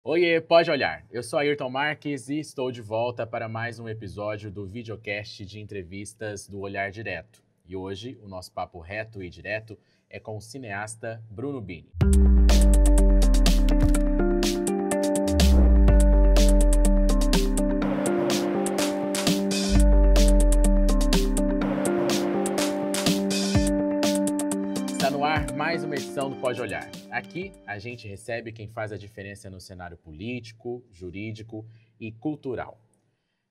Oiê, pode olhar. Eu sou Ayrton Marques e estou de volta para mais um episódio do videocast de entrevistas do Olhar Direto. E hoje o nosso papo reto e direto é com o cineasta Bruno Bini. Está no ar mais uma edição do Pode Olhar. Aqui a gente recebe quem faz a diferença no cenário político, jurídico e cultural.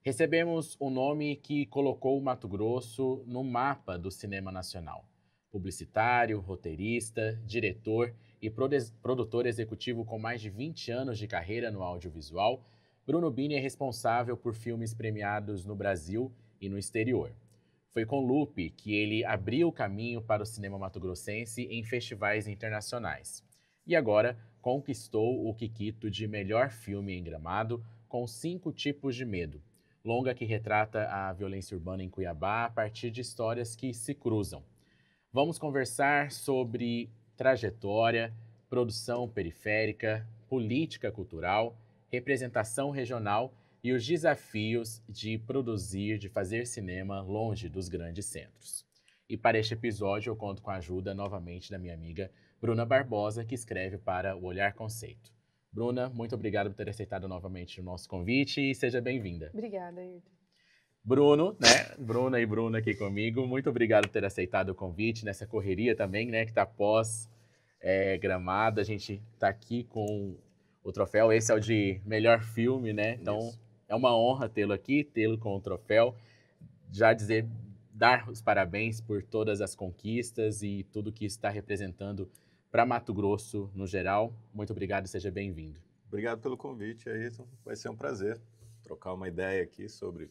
Recebemos um nome que colocou o Mato Grosso no mapa do cinema nacional. Publicitário, roteirista, diretor e produtor executivo com mais de 20 anos de carreira no audiovisual, Bruno Bini é responsável por filmes premiados no Brasil e no exterior. Foi com Lupe que ele abriu o caminho para o cinema mato-grossense em festivais internacionais. E agora conquistou o Kikito de melhor filme em Gramado com 5 Tipos de Medo, longa que retrata a violência urbana em Cuiabá a partir de histórias que se cruzam. Vamos conversar sobre trajetória, produção periférica, política cultural, representação regional e os desafios de produzir, de fazer cinema longe dos grandes centros. E para este episódio eu conto com a ajuda novamente da minha amiga Bruna Barbosa, que escreve para o Olhar Conceito. Bruna, muito obrigado por ter aceitado novamente o nosso convite e seja bem-vinda. Obrigada, Ayrton. Bruno, né? Bruna e Bruna aqui comigo. Muito obrigado por ter aceitado o convite nessa correria também, né? Que tá pós Gramado. A gente tá aqui com o troféu. Esse é o de melhor filme, né? Então Isso. é uma honra tê-lo aqui, tê-lo com o troféu. Já dizer, dar os parabéns por todas as conquistas e tudo que está representando para Mato Grosso no geral. Muito obrigado e seja bem-vindo. Obrigado pelo convite, Ayrton. Vai ser um prazer trocar uma ideia aqui sobre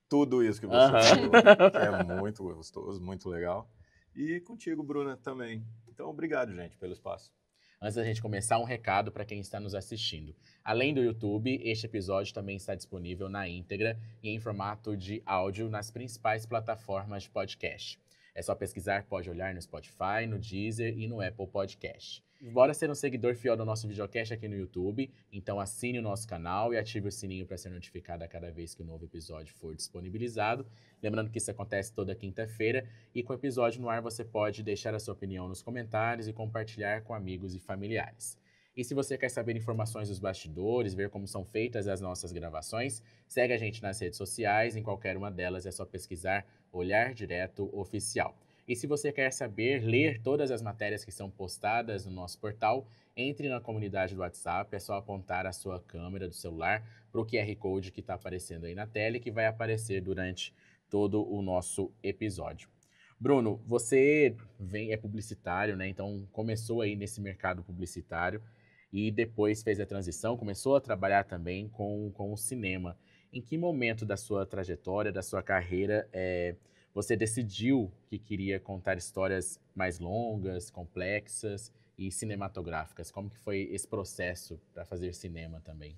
tudo isso que você falou, que é muito gostoso, muito legal. E contigo, Bruna, também. Então, obrigado, gente, pelo espaço. Antes da gente começar, um recado para quem está nos assistindo. Além do YouTube, este episódio também está disponível na íntegra e em formato de áudio nas principais plataformas de podcast. É só pesquisar Pode Olhar no Spotify, no Deezer e no Apple Podcast. Bora ser um seguidor fiel do nosso videocast aqui no YouTube, então assine o nosso canal e ative o sininho para ser notificado a cada vez que o novo episódio for disponibilizado. Lembrando que isso acontece toda quinta-feira e com o episódio no ar você pode deixar a sua opinião nos comentários e compartilhar com amigos e familiares. E se você quer saber informações dos bastidores, ver como são feitas as nossas gravações, segue a gente nas redes sociais, em qualquer uma delas é só pesquisar Olhar Direto Oficial. E se você quer saber, ler todas as matérias que são postadas no nosso portal, entre na comunidade do WhatsApp, é só apontar a sua câmera do celular para o QR Code que está aparecendo aí na tela e que vai aparecer durante todo o nosso episódio. Bruno, você é publicitário, né? Então começou aí nesse mercado publicitário e depois fez a transição, começou a trabalhar também com o cinema. Em que momento da sua trajetória, da sua carreira, você decidiu que queria contar histórias mais longas, complexas e cinematográficas? Como que foi esse processo para fazer cinema também?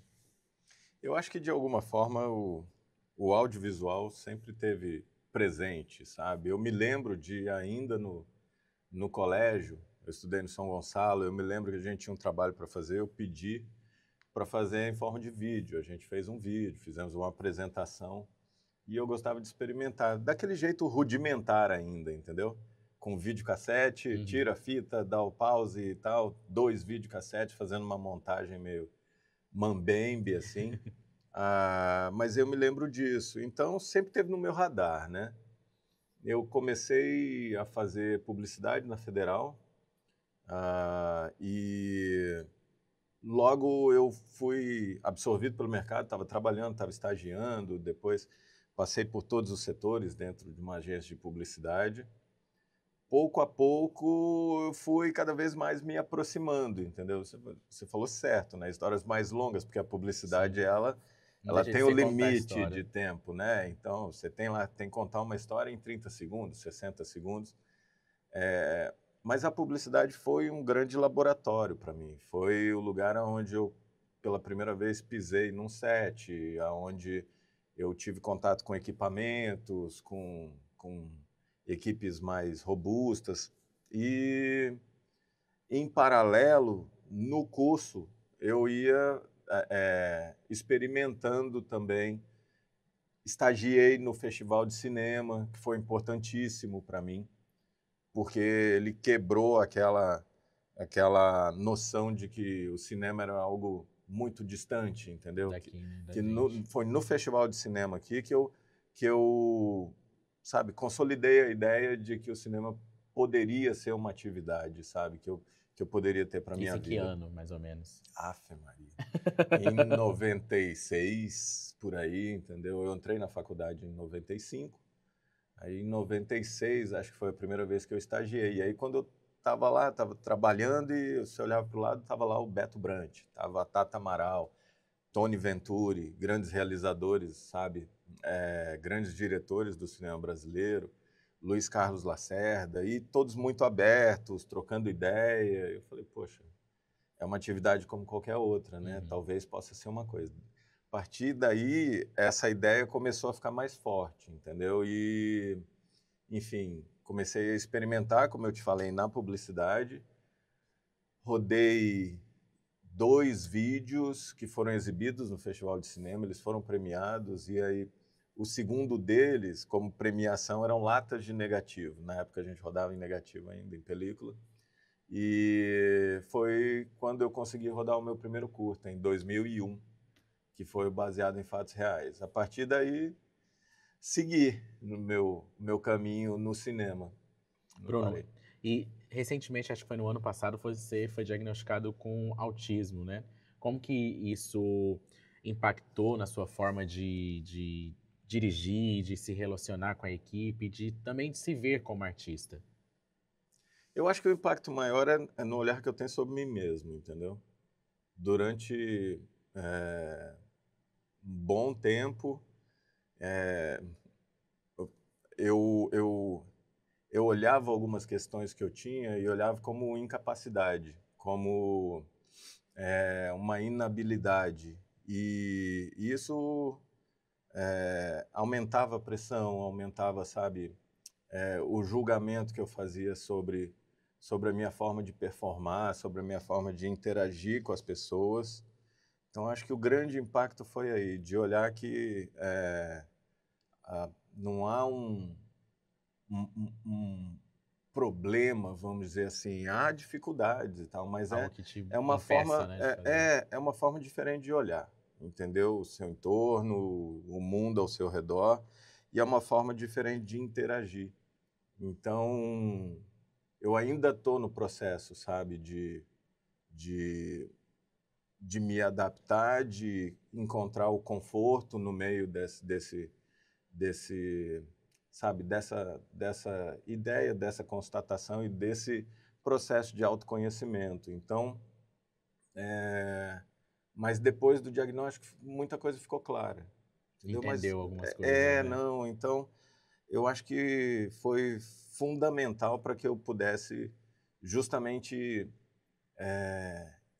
Eu acho que, de alguma forma, o audiovisual sempre teve presente, sabe? Eu me lembro de, ainda no colégio, eu estudei no São Gonçalo, eu me lembro que a gente tinha um trabalho para fazer, eu pedi para fazer em forma de vídeo. A gente fez um vídeo, fizemos uma apresentação e eu gostava de experimentar, daquele jeito rudimentar ainda, entendeu? Com videocassete, tira a fita, dá o pause e tal, 2 videocassetes fazendo uma montagem meio mambembe, assim. Mas eu me lembro disso. Então, sempre teve no meu radar, né? Eu comecei a fazer publicidade na Federal e logo eu fui absorvido pelo mercado, estava trabalhando, estava estagiando, depois passei por todos os setores dentro de uma agência de publicidade. Pouco a pouco eu fui cada vez mais me aproximando, entendeu? Você falou certo, né? Histórias mais longas, porque a publicidade, Sim. ela Deixa de tem o ser contar a limite história. de tempo, né? Então, você tem que contar uma história em 30 segundos, 60 segundos. Mas a publicidade foi um grande laboratório para mim. Foi o lugar onde eu, pela primeira vez, pisei num set, onde eu tive contato com equipamentos, com equipes mais robustas. E, em paralelo, no curso, eu ia experimentando também. Estagiei no Festival de Cinema, que foi importantíssimo para mim, porque ele quebrou aquela noção de que o cinema era algo muito distante, entendeu? Daqui, né, da gente. Foi no Festival de Cinema aqui que eu, sabe, consolidei a ideia de que o cinema poderia ser uma atividade, sabe, que eu poderia ter para minha Isso em que vida. ano, mais ou menos? Afe Maria. Em 96, por aí, entendeu? Eu entrei na faculdade em 95. Aí em 96, acho que foi a primeira vez que eu estagiei. E aí quando eu estava lá, estava trabalhando e você olhava para o lado, estava lá o Beto Brant, estava a Tata Amaral, Tony Venturi, grandes realizadores, sabe? Grandes diretores do cinema brasileiro, Luiz Carlos Lacerda, e todos muito abertos, trocando ideia. Eu falei, poxa, é uma atividade como qualquer outra, né? Uhum. Talvez possa ser uma coisa. A partir daí, essa ideia começou a ficar mais forte, entendeu? E, enfim, comecei a experimentar, como eu te falei, na publicidade. Rodei 2 vídeos que foram exibidos no Festival de Cinema, eles foram premiados, e aí o segundo deles, como premiação, eram latas de negativo. Na época a gente rodava em negativo ainda, em película. E foi quando eu consegui rodar o meu primeiro curta, em 2001, que foi baseado em fatos reais. A partir daí, segui no meu caminho no cinema. Não Bruno, parei. e recentemente, acho que foi no ano passado, você foi diagnosticado com autismo, né? Como que isso impactou na sua forma de dirigir, de se relacionar com a equipe, de também de se ver como artista? Eu acho que o impacto maior é no olhar que eu tenho sobre mim mesmo, entendeu? Durante um bom tempo, eh, eu, eu, eu olhava algumas questões que eu tinha e olhava como incapacidade, como uma inabilidade. E isso aumentava a pressão, aumentava, sabe, o julgamento que eu fazia sobre a minha forma de performar, sobre a minha forma de interagir com as pessoas. Então, acho que o grande impacto foi aí, de olhar que não há um problema, vamos dizer assim, há dificuldades e tal, mas Algo que te é uma impeça, forma, né, de fazer. é uma forma diferente de olhar, entendeu? O seu entorno, o mundo ao seu redor, e é uma forma diferente de interagir. Então, eu ainda estou no processo, sabe, de, de me adaptar, de encontrar o conforto no meio desse sabe, dessa ideia, dessa constatação e desse processo de autoconhecimento. Então, mas depois do diagnóstico, muita coisa ficou clara, entendeu? Mas, Entendeu algumas coisas, né? não, então, eu acho que foi fundamental para que eu pudesse justamente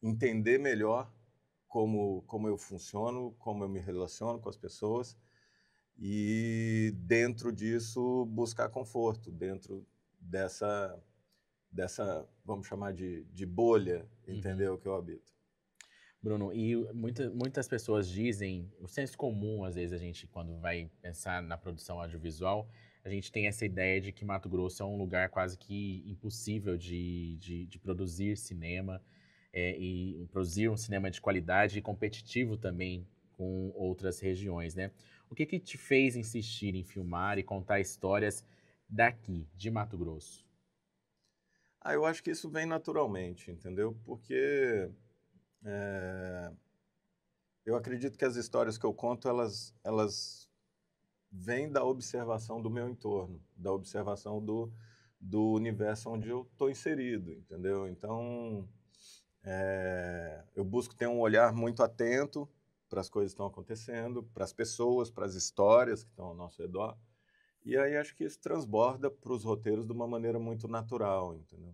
entender melhor como eu funciono, como eu me relaciono com as pessoas e, dentro disso, buscar conforto, dentro dessa vamos chamar de bolha, Uhum. entendeu, que eu habito. Bruno, e muitas pessoas dizem, o senso comum, às vezes, a gente, quando vai pensar na produção audiovisual, a gente tem essa ideia de que Mato Grosso é um lugar quase que impossível de produzir cinema, e produzir um cinema de qualidade e competitivo também com outras regiões, né? O que te fez insistir em filmar e contar histórias daqui, de Mato Grosso? Eu acho que isso vem naturalmente, entendeu? Porque eu acredito que as histórias que eu conto, elas vêm da observação do meu entorno, da observação do universo onde eu estou inserido, entendeu? Então, eu busco ter um olhar muito atento para as coisas que estão acontecendo, para as pessoas, para as histórias que estão ao nosso redor. E aí acho que isso transborda para os roteiros de uma maneira muito natural, entendeu?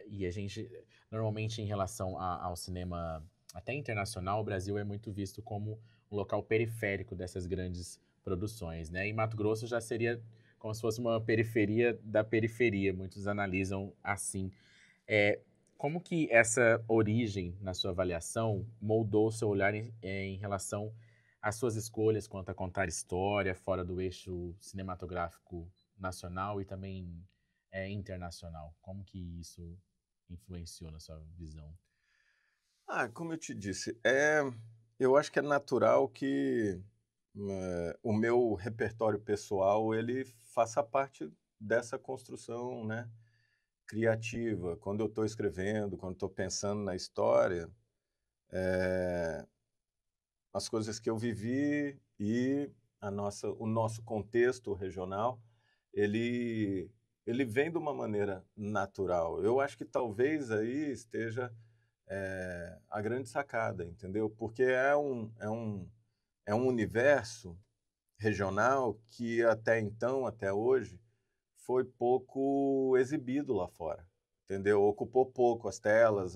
E a gente, normalmente, em relação ao cinema até internacional, o Brasil é muito visto como um local periférico dessas grandes produções, né? E Mato Grosso já seria como se fosse uma periferia da periferia, muitos analisam assim. É, Como que essa origem, na sua avaliação, moldou o seu olhar em relação às suas escolhas quanto a contar história fora do eixo cinematográfico nacional e também internacional? Como que isso influenciou na sua visão? Como eu te disse, eu acho que é natural que o meu repertório pessoal ele faça parte dessa construção, né, criativa. Quando eu estou escrevendo, quando estou pensando na história, as coisas que eu vivi e o nosso contexto regional, ele, ele vem de uma maneira natural. Eu acho que talvez aí esteja a grande sacada, entendeu? Porque é um universo regional que até então, até hoje, foi pouco exibido lá fora, entendeu? Ocupou pouco as telas,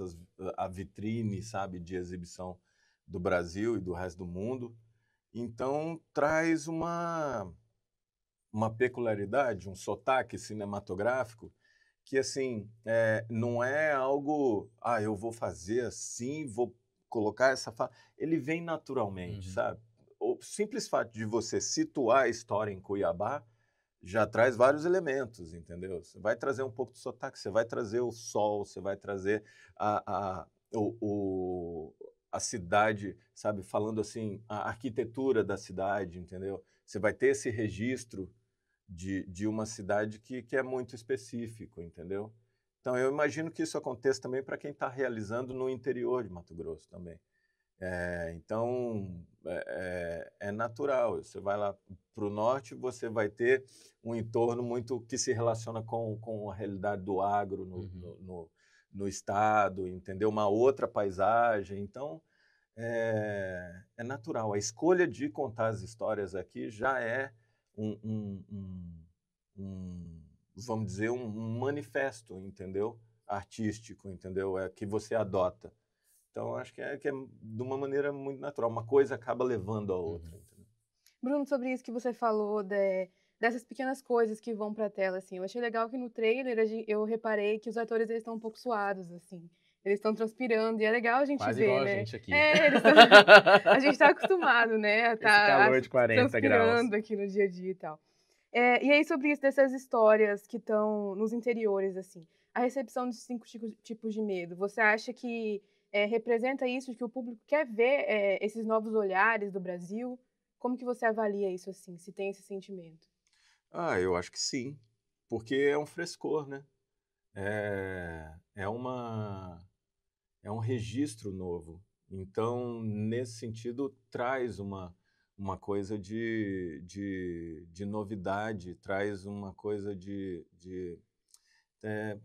a vitrine, sabe, de exibição do Brasil e do resto do mundo. Então, traz uma peculiaridade, um sotaque cinematográfico que, assim, não é algo, eu vou fazer assim, vou colocar essa fala. Ele vem naturalmente, Uhum. sabe? O simples fato de você situar a história em Cuiabá já traz vários elementos, entendeu? Você vai trazer um pouco de sotaque, você vai trazer o sol, você vai trazer a, a, o, a cidade, sabe? Falando assim, a arquitetura da cidade, entendeu? Você vai ter esse registro de uma cidade que é muito específico, entendeu? Então, eu imagino que isso aconteça também para quem está realizando no interior de Mato Grosso também. Então, é natural. Você vai lá para o norte, você vai ter um entorno muito que se relaciona com a realidade do agro Uhum. no estado, entendeu? Uma outra paisagem. Então, é natural. A escolha de contar as histórias aqui já é um, um, um, um, vamos dizer, um manifesto, entendeu? Artístico, entendeu? É que você adota. Então, acho que é de uma maneira muito natural. Uma coisa acaba levando a outra, Uhum. entendeu? Bruno, sobre isso que você falou, dessas pequenas coisas que vão pra tela, assim, eu achei legal que no trailer eu reparei que os atores eles estão um pouco suados, assim. Eles estão transpirando, e é legal a gente Quase ver, igual a né? gente aqui. É, eles estão. A gente tá acostumado, né? A Esse tá calor de 40 graus. transpirando aqui no dia a dia e tal. E aí, sobre isso, dessas histórias que estão nos interiores, assim, a recepção dos cinco tipos de medo, você acha que representa isso, de que o público quer ver esses novos olhares do Brasil? Como que você avalia isso, assim, se tem esse sentimento? Eu acho que sim, porque é um frescor, né? É, é uma, é um registro novo. Então, nesse sentido, traz uma coisa de novidade, traz uma coisa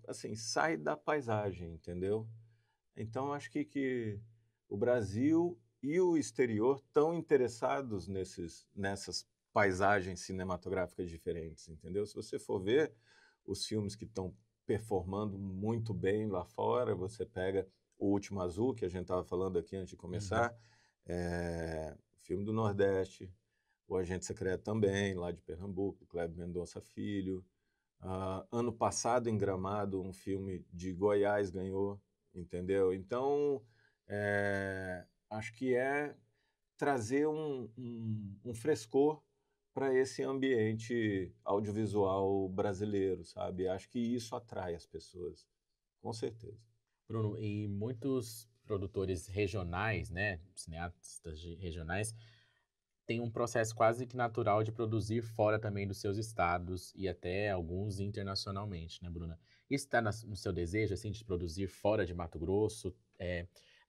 assim, sai da paisagem, entendeu? Então, acho que o Brasil e o exterior estão interessados nessas paisagens cinematográficas diferentes, entendeu? Se você for ver os filmes que estão performando muito bem lá fora, você pega O Último Azul, que a gente estava falando aqui antes de Uhum. começar, filme do Nordeste, O Agente Secreto também, lá de Pernambuco, Kleber Mendonça Filho. Ano passado, em Gramado, um filme de Goiás ganhou, entendeu? Então, acho que é trazer um frescor para esse ambiente audiovisual brasileiro, sabe? Acho que isso atrai as pessoas, com certeza. Bruno, e muitos produtores regionais, né, cineastas regionais, têm um processo quase que natural de produzir fora também dos seus estados e até alguns internacionalmente, né, Bruna? Isso está no seu desejo, assim, de produzir fora de Mato Grosso,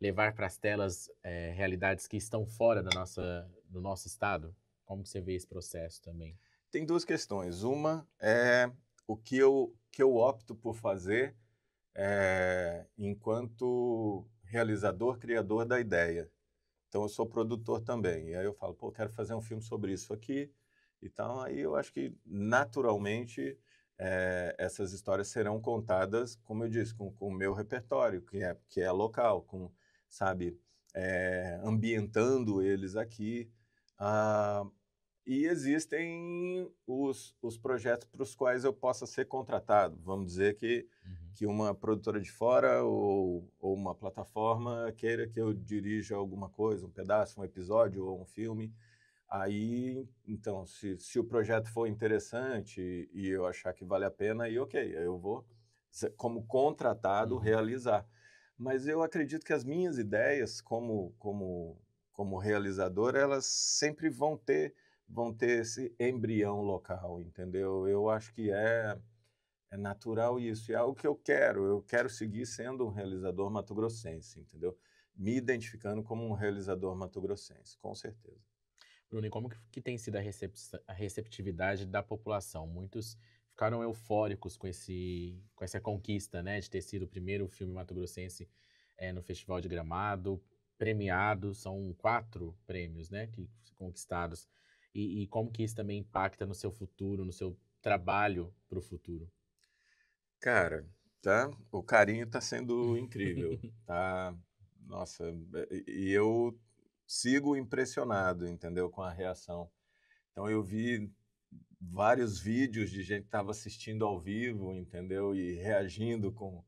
levar para as telas realidades que estão fora do nosso estado? Como que você vê esse processo também? Tem duas questões. Uma é o que eu opto por fazer enquanto realizador, criador da ideia. Então, eu sou produtor também. E aí eu falo, pô, quero fazer um filme sobre isso aqui e tal. Aí eu acho que, naturalmente, essas histórias serão contadas, como eu disse, com o meu repertório, que é local, sabe, ambientando eles aqui. Ah, E existem os projetos para os quais eu possa ser contratado. Vamos dizer que uma produtora de fora ou uma plataforma queira que eu dirija alguma coisa, um pedaço, um episódio ou um filme. Aí, então, se o projeto for interessante e eu achar que vale a pena, aí ok, aí eu vou, como contratado, realizar. Mas eu acredito que as minhas ideias como realizador, elas sempre vão ter esse embrião local, entendeu? Eu acho que é natural isso, é algo que eu quero seguir sendo um realizador mato-grossense, entendeu? Me identificando como um realizador mato-grossense, com certeza. Bruno, e como que tem sido a receptividade da população? Muitos ficaram eufóricos com essa conquista, né, de ter sido o primeiro filme mato-grossense no Festival de Gramado, premiado, são 4 prêmios, né, conquistados. E como que isso também impacta no seu futuro, no seu trabalho para o futuro? Cara, tá? O carinho tá sendo incrível, tá? Nossa, e eu sigo impressionado, entendeu? Com a reação. Então eu vi vários vídeos de gente que estava assistindo ao vivo, entendeu? E reagindo com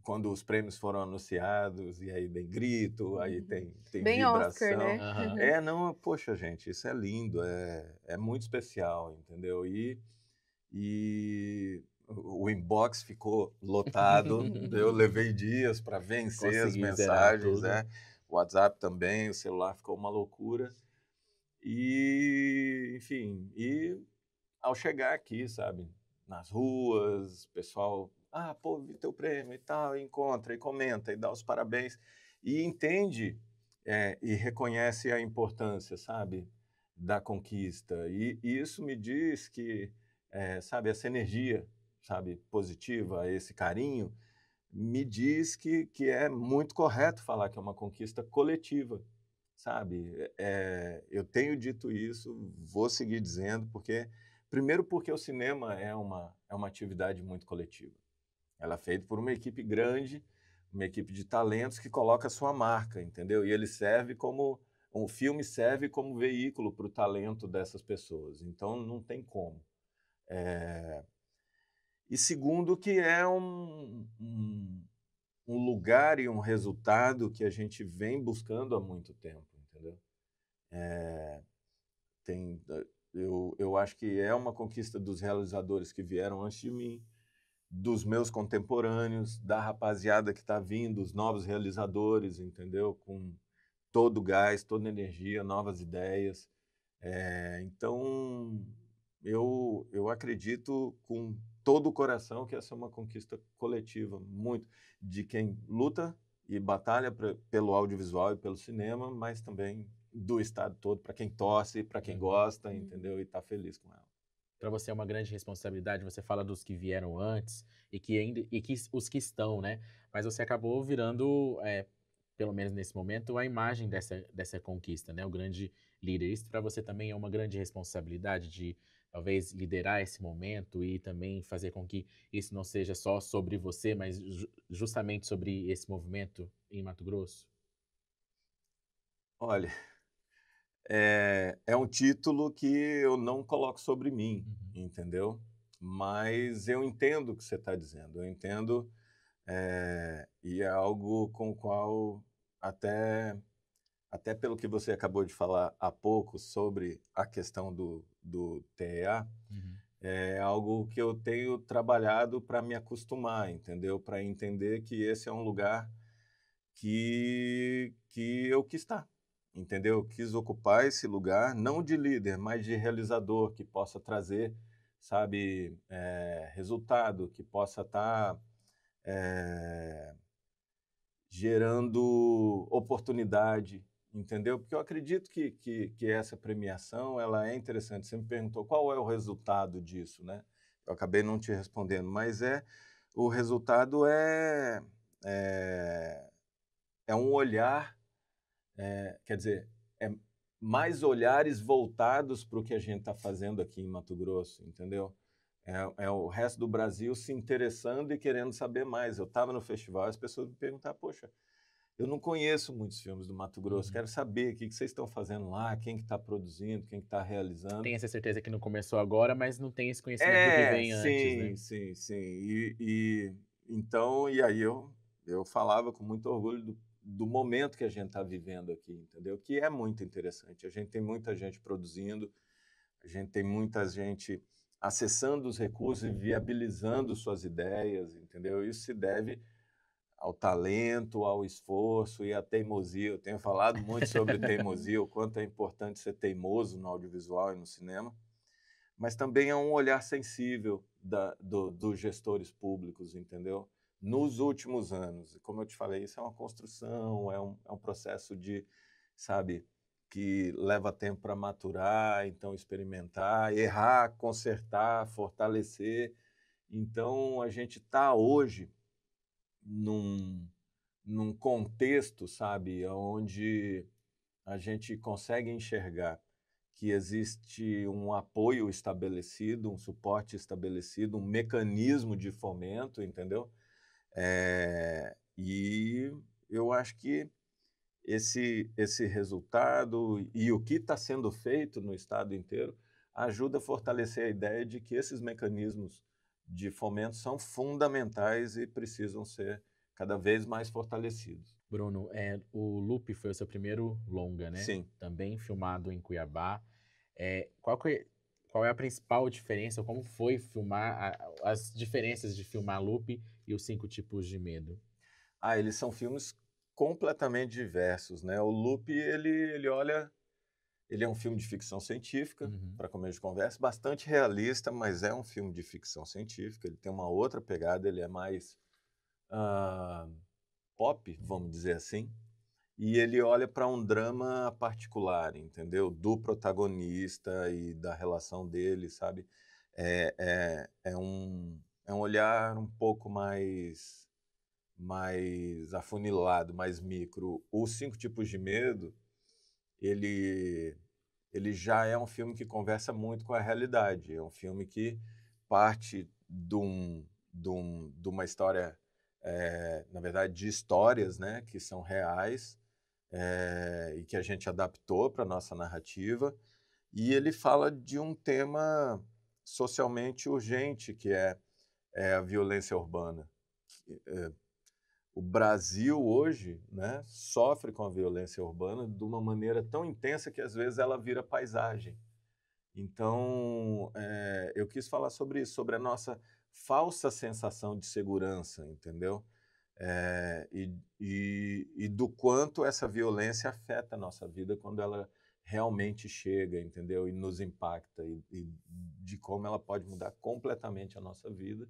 quando os prêmios foram anunciados, e aí tem grito, aí tem Bem Oscar, vibração. né? Aham. Não, poxa, gente, isso é lindo, é muito especial, entendeu? E o inbox ficou lotado, eu levei dias para vencer as Consegui zerar mensagens, tudo. o WhatsApp também, o celular ficou uma loucura. E, enfim, ao chegar aqui, sabe, nas ruas, o pessoal, pô, vi teu prêmio e tal, e encontra, e comenta, e dá os parabéns, e entende e reconhece a importância, sabe, da conquista. E isso me diz que, sabe, essa energia, sabe, positiva, esse carinho, me diz que é muito correto falar que é uma conquista coletiva, sabe? Eu tenho dito isso, vou seguir dizendo, primeiro porque o cinema é uma atividade muito coletiva. Ela é feita por uma equipe grande, uma equipe de talentos que coloca a sua marca, entendeu? E o filme serve como veículo para o talento dessas pessoas. Então, não tem como. E segundo que é um lugar e um resultado que a gente vem buscando há muito tempo, entendeu? Eu acho que é uma conquista dos realizadores que vieram antes de mim, dos meus contemporâneos, da rapaziada que está vindo, os novos realizadores, entendeu? Com todo o gás, toda a energia, novas ideias. Então, eu acredito com todo o coração que essa é uma conquista coletiva, muito, de quem luta e batalha pelo audiovisual e pelo cinema, mas também do estado todo, para quem torce, para quem gosta, entendeu? E está feliz com ela. Para você é uma grande responsabilidade, você fala dos que vieram antes os que estão, né? Mas você acabou virando, pelo menos nesse momento, a imagem dessa conquista, né? O grande líder. Isso para você também é uma grande responsabilidade de talvez liderar esse momento e também fazer com que isso não seja só sobre você, mas justamente sobre esse movimento em Mato Grosso? Olha, é um título que eu não coloco sobre mim, entendeu? Mas eu entendo o que você está dizendo, eu entendo, e é algo com o qual, até pelo que você acabou de falar há pouco sobre a questão do TEA, é algo que eu tenho trabalhado para me acostumar, entendeu? Para entender que esse é um lugar que eu quis estar, entendeu? Eu quis ocupar esse lugar, não de líder, mas de realizador, que possa trazer, sabe, resultado, que possa estar gerando oportunidade, entendeu? Porque eu acredito que essa premiação ela é interessante. Você me perguntou qual é o resultado disso, né? Eu acabei não te respondendo, mas o resultado é um olhar, quer dizer, é mais olhares voltados para o que a gente está fazendo aqui em Mato Grosso, entendeu? É o resto do Brasil se interessando e querendo saber mais. Eu estava no festival e as pessoas me perguntavam, poxa, eu não conheço muitos filmes do Mato Grosso, Uhum. quero saber o que vocês estão fazendo lá, quem que está produzindo, quem que está realizando. Tem essa certeza que não começou agora, mas não tem esse conhecimento do que vem antes, né? Sim. Então, e aí eu falava com muito orgulho do momento que a gente está vivendo aqui, entendeu? Que é muito interessante. A gente tem muita gente produzindo, a gente tem muita gente acessando os recursos e viabilizando suas ideias, entendeu? Isso se deve ao talento, ao esforço e à teimosia. Eu tenho falado muito sobre teimosia, o quanto é importante ser teimoso no audiovisual e no cinema, mas também é um olhar sensível dos gestores públicos, entendeu? Nos últimos anos, como eu te falei, isso é uma construção, é um processo de, sabe, que leva tempo para maturar, então experimentar, errar, consertar, fortalecer. Então, a gente está hoje num, num contexto, sabe, onde a gente consegue enxergar que existe um apoio estabelecido, um suporte estabelecido, um mecanismo de fomento, entendeu? E eu acho que esse resultado e o que está sendo feito no estado inteiro ajuda a fortalecer a ideia de que esses mecanismos de fomento são fundamentais e precisam ser cada vez mais fortalecidos. Bruno, o Loop foi o seu primeiro longa, né? Sim. Também filmado em Cuiabá. Qual é a principal diferença, ou como foi filmar, as diferenças de filmar Loop e os 5 tipos de medo? Eles são filmes completamente diversos, né? O Loop, ele é um filme de ficção científica, Uhum. para começo de conversa, bastante realista, mas é um filme de ficção científica. Ele tem uma outra pegada, ele é mais pop, vamos dizer assim, e ele olha para um drama particular, entendeu? Do protagonista e da relação dele, sabe? É um olhar um pouco mais afunilado, mais micro. Os 5 tipos de medo, ele já é um filme que conversa muito com a realidade. É um filme que parte de uma história, na verdade, de histórias, né, que são reais, e que a gente adaptou para a nossa narrativa. E ele fala de um tema socialmente urgente, que é a violência urbana. O Brasil hoje, né, sofre com a violência urbana de uma maneira tão intensa que às vezes ela vira paisagem. Então, eu quis falar sobre isso, sobre a nossa falsa sensação de segurança, entendeu? E do quanto essa violência afeta a nossa vida quando ela realmente chega, entendeu? E nos impacta, e de como ela pode mudar completamente a nossa vida.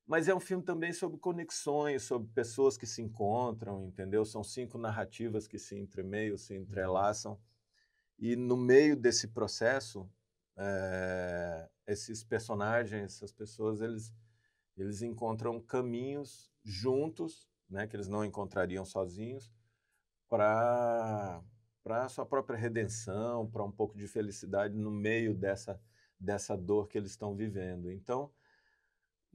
Mas é um filme também sobre conexões, sobre pessoas que se encontram, entendeu? São 5 narrativas que se entremeiam, se entrelaçam. E no meio desse processo, esses personagens, essas pessoas, eles encontram caminhos juntos, né, que eles não encontrariam sozinhos, para a sua própria redenção, para um pouco de felicidade no meio dessa dor que eles estão vivendo. Então,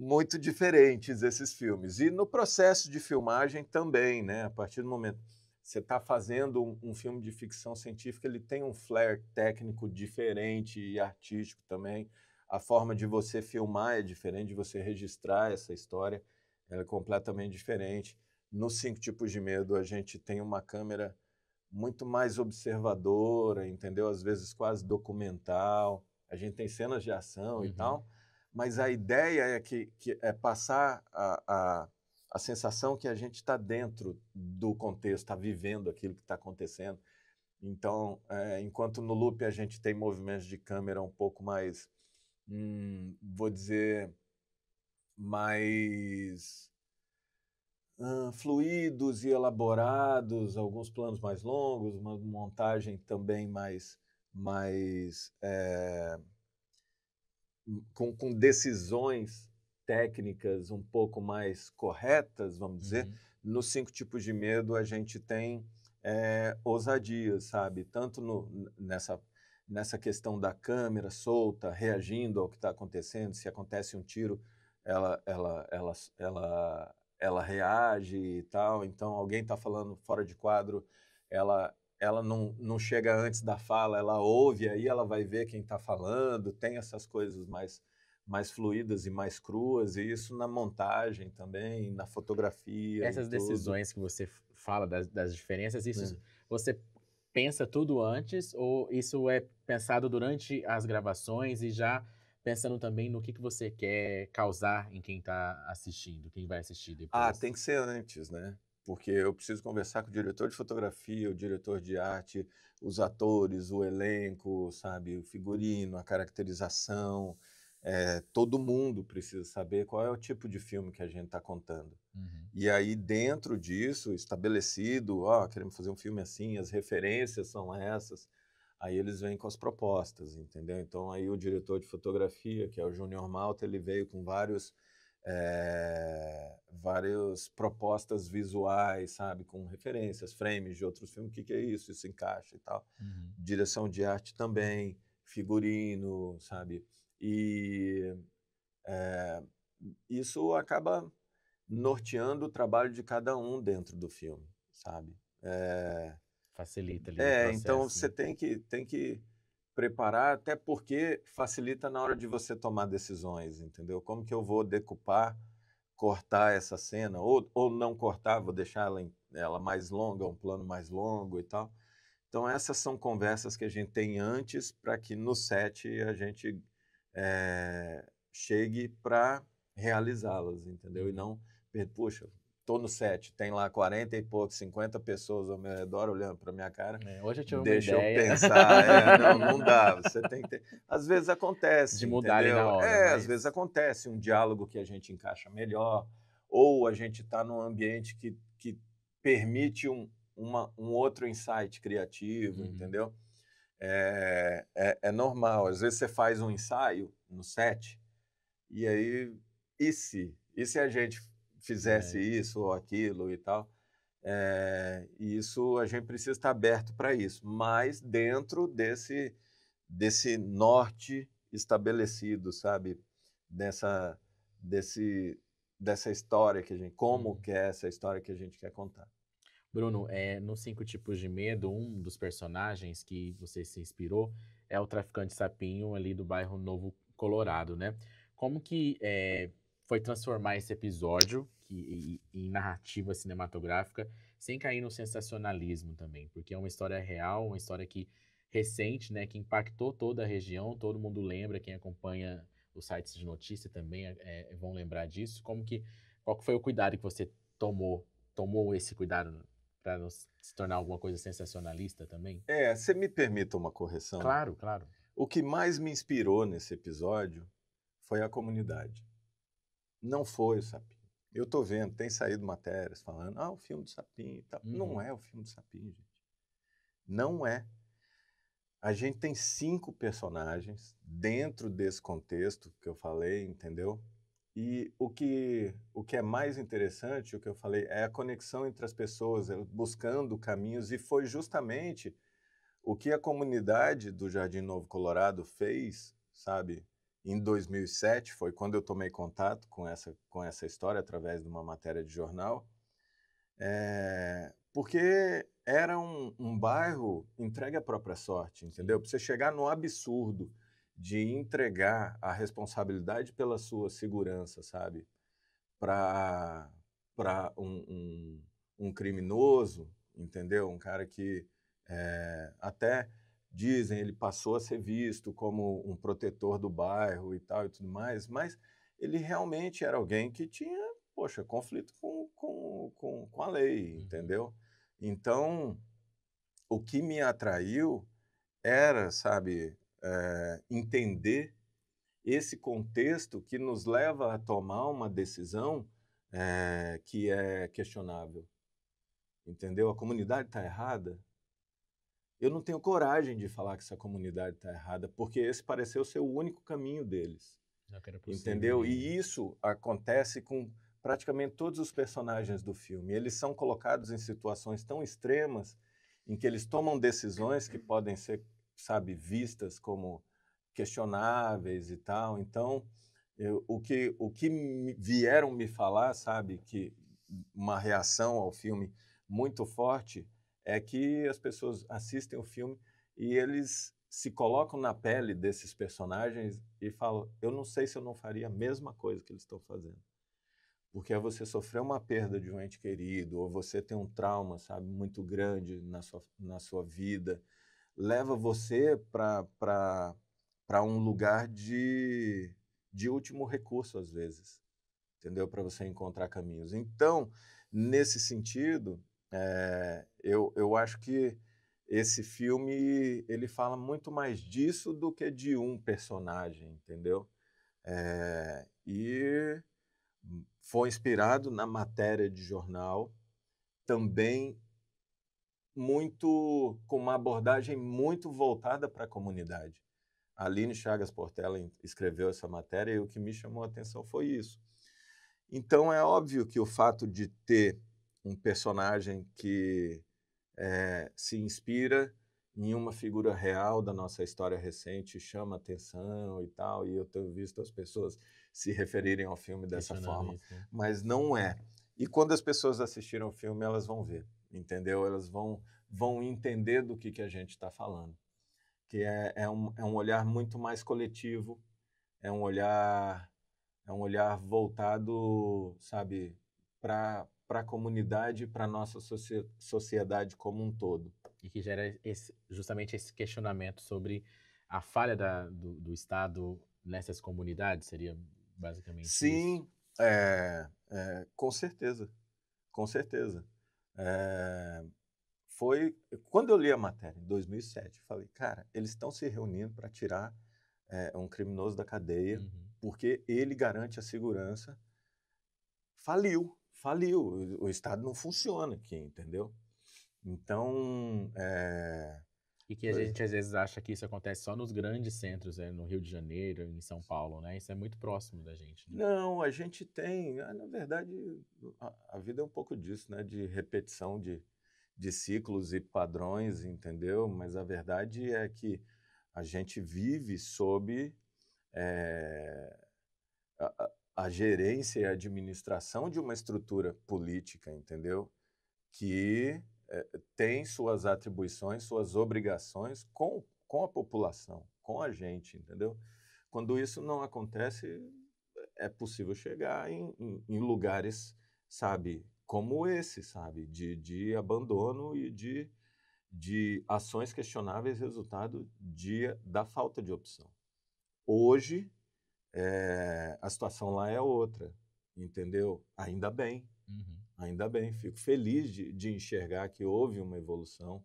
muito diferentes esses filmes. E no processo de filmagem também, né? A partir do momento que você está fazendo um filme de ficção científica, ele tem um flair técnico diferente e artístico também. A forma de você filmar é diferente, de você registrar essa história, ela é completamente diferente. Nos 5 tipos de medo, a gente tem uma câmera muito mais observadora, entendeu? Às vezes quase documental. A gente tem cenas de ação e tal, mas a ideia é que é passar a sensação que a gente está dentro do contexto, está vivendo aquilo que está acontecendo. Então, enquanto no Loop a gente tem movimentos de câmera um pouco mais, vou dizer, mais fluidos e elaborados, alguns planos mais longos, uma montagem também mais com decisões técnicas um pouco mais corretas, vamos dizer. Nos 5 tipos de medo a gente tem ousadia, sabe? Tanto nessa questão da câmera solta, reagindo ao que está acontecendo. Se acontece um tiro, ela ela reage e tal. Então, alguém está falando fora de quadro, ela não chega antes da fala, ela ouve, aí ela vai ver quem está falando, tem essas coisas mais fluídas e mais cruas, e isso na montagem também, na fotografia e Essas tudo. decisões que você fala das diferenças, isso É. você pensa tudo antes ou isso é pensado durante as gravações e já pensando também no que você quer causar em quem está assistindo, quem vai assistir depois? Tem que ser antes, né? Porque eu preciso conversar com o diretor de fotografia, o diretor de arte, os atores, o elenco, sabe, o figurino, a caracterização. Todo mundo precisa saber qual é o tipo de filme que a gente está contando. Uhum. E aí, dentro disso, estabelecido, queremos fazer um filme assim, as referências são essas, aí eles vêm com as propostas, entendeu? Então, aí o diretor de fotografia, que é o Júnior Malta, ele veio com várias propostas visuais, sabe? Com referências, frames de outros filmes, o que é isso? Isso encaixa e tal. Uhum. Direção de arte também, figurino, sabe? E isso acaba norteando o trabalho de cada um dentro do filme, sabe? Facilita ali o Então processo, você né? tem que preparar, até porque facilita na hora de você tomar decisões, entendeu? Como que eu vou decupar, cortar essa cena, ou não cortar, vou deixar ela mais longa, um plano mais longo e tal. Então essas são conversas que a gente tem antes para que no set a gente chegue para realizá-las, entendeu? E Uhum. não, puxa, tô no set, tem lá 40 e poucos, 50 pessoas ao meu redor olhando para minha cara, Hoje eu tive uma deixa eu ideia pensar. Não dá, você tem que ter... Às vezes acontece, de mudar ali na entendeu? hora, Às vezes mas acontece um diálogo que a gente encaixa melhor, ou a gente está num ambiente que permite um outro insight criativo, uhum. entendeu? É normal. Às vezes você faz um ensaio no set, e aí, e se a gente fizesse É. isso ou aquilo e tal? E isso a gente precisa estar aberto para isso, mas dentro desse norte estabelecido, sabe? Dessa, dessa história que a gente, como Uhum. que é essa história que a gente quer contar. Bruno, no Cinco Tipos de Medo, um dos personagens que você se inspirou é o traficante Sapinho ali do bairro Novo Colorado, né? Como que foi transformar esse episódio em narrativa cinematográfica sem cair no sensacionalismo também? Porque é uma história real, uma história que recente, né? Que impactou toda a região, todo mundo lembra, quem acompanha os sites de notícia também vão lembrar disso. Qual que foi o cuidado que você tomou esse cuidado para não se tornar alguma coisa sensacionalista também? Você me permita uma correção? Claro, claro. O que mais me inspirou nesse episódio foi a comunidade. Não foi o Sapinho. Eu tô vendo, tem saído matérias falando, o filme do Sapinho e tal. Não Uhum. é o filme do Sapinho, gente. Não é. A gente tem 5 personagens dentro desse contexto que eu falei, entendeu? E o que é mais interessante, o que eu falei, é a conexão entre as pessoas, buscando caminhos, e foi justamente o que a comunidade do Jardim Novo Colorado fez, sabe? Em 2007, foi quando eu tomei contato com essa história através de uma matéria de jornal, porque era um bairro entregue à própria sorte, entendeu? Sim. Para você chegar no absurdo de entregar a responsabilidade pela sua segurança, sabe? Para um criminoso, entendeu? Um cara que até dizem ele passou a ser visto como um protetor do bairro e tal e tudo mais, mas ele realmente era alguém que tinha, poxa, conflito com a lei, Uhum. entendeu? Então, o que me atraiu era, sabe, entender esse contexto que nos leva a tomar uma decisão que é questionável, entendeu? A comunidade está errada. Eu não tenho coragem de falar que essa comunidade está errada, porque esse pareceu ser o único caminho deles, Já que era possível entendeu? ali, né? E isso acontece com praticamente todos os personagens do filme. Eles são colocados em situações tão extremas em que eles tomam decisões que podem ser, sabe, vistas como questionáveis e tal. Então, o que vieram me falar, sabe, que uma reação ao filme muito forte é que as pessoas assistem o filme e eles se colocam na pele desses personagens e falam, eu não sei se eu não faria a mesma coisa que eles estão fazendo. Porque é você sofrer uma perda de um ente querido, ou você ter um trauma, sabe, muito grande na sua vida, leva você para um lugar de último recurso, às vezes, entendeu? Para você encontrar caminhos. Então, nesse sentido, eu acho que esse filme ele fala muito mais disso do que de um personagem, entendeu? E foi inspirado na matéria de jornal, também com uma abordagem muito voltada para a comunidade. A Aline Chagas Portela escreveu essa matéria e o que me chamou a atenção foi isso. Então, é óbvio que o fato de ter um personagem que se inspira em uma figura real da nossa história recente chama atenção e tal, e eu tenho visto as pessoas se referirem ao filme dessa forma, isso, né? mas não é. E quando as pessoas assistirem o filme, elas vão ver, entendeu? Elas vão entender do que a gente está falando, que é um olhar muito mais coletivo, é um olhar voltado, sabe, para a comunidade e para a nossa sociedade como um todo. E que gera justamente esse questionamento sobre a falha do Estado nessas comunidades, seria basicamente isso? Sim, com certeza, com certeza. Foi quando eu li a matéria, em 2007, eu falei, cara, eles estão se reunindo para tirar um criminoso da cadeia, porque ele garante a segurança. Faliu. O Estado não funciona aqui, entendeu? Então, E que a gente às vezes acha que isso acontece só nos grandes centros, no Rio de Janeiro, em São Paulo, né? Isso é muito próximo da gente, né? Não, a gente tem, na verdade, a vida é um pouco disso, né? De repetição de ciclos e padrões, entendeu? Mas a verdade é que a gente vive sob a gerência e a administração de uma estrutura política, entendeu? Que tem suas atribuições, suas obrigações com a população, com a gente, entendeu? Quando isso não acontece, é possível chegar em lugares, sabe, como esse, sabe, de abandono e de ações questionáveis resultado da falta de opção. Hoje, a situação lá é outra, entendeu? Ainda bem. Ainda bem, fico feliz de enxergar que houve uma evolução,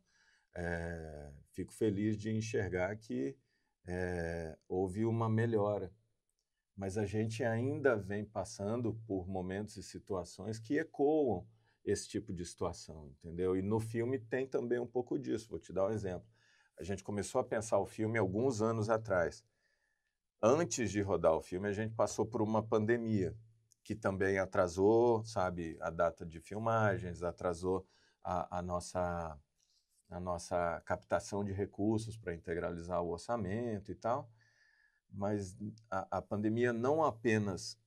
fico feliz de enxergar que houve uma melhora. Mas a gente ainda vem passando por momentos e situações que ecoam esse tipo de situação, entendeu? E no filme tem também um pouco disso, vou te dar um exemplo. A gente começou a pensar o filme alguns anos atrás. Antes de rodar o filme, a gente passou por uma pandemia, que também atrasou, sabe, a data de filmagens, atrasou a nossa captação de recursos para integralizar o orçamento e tal. Mas a pandemia não apenas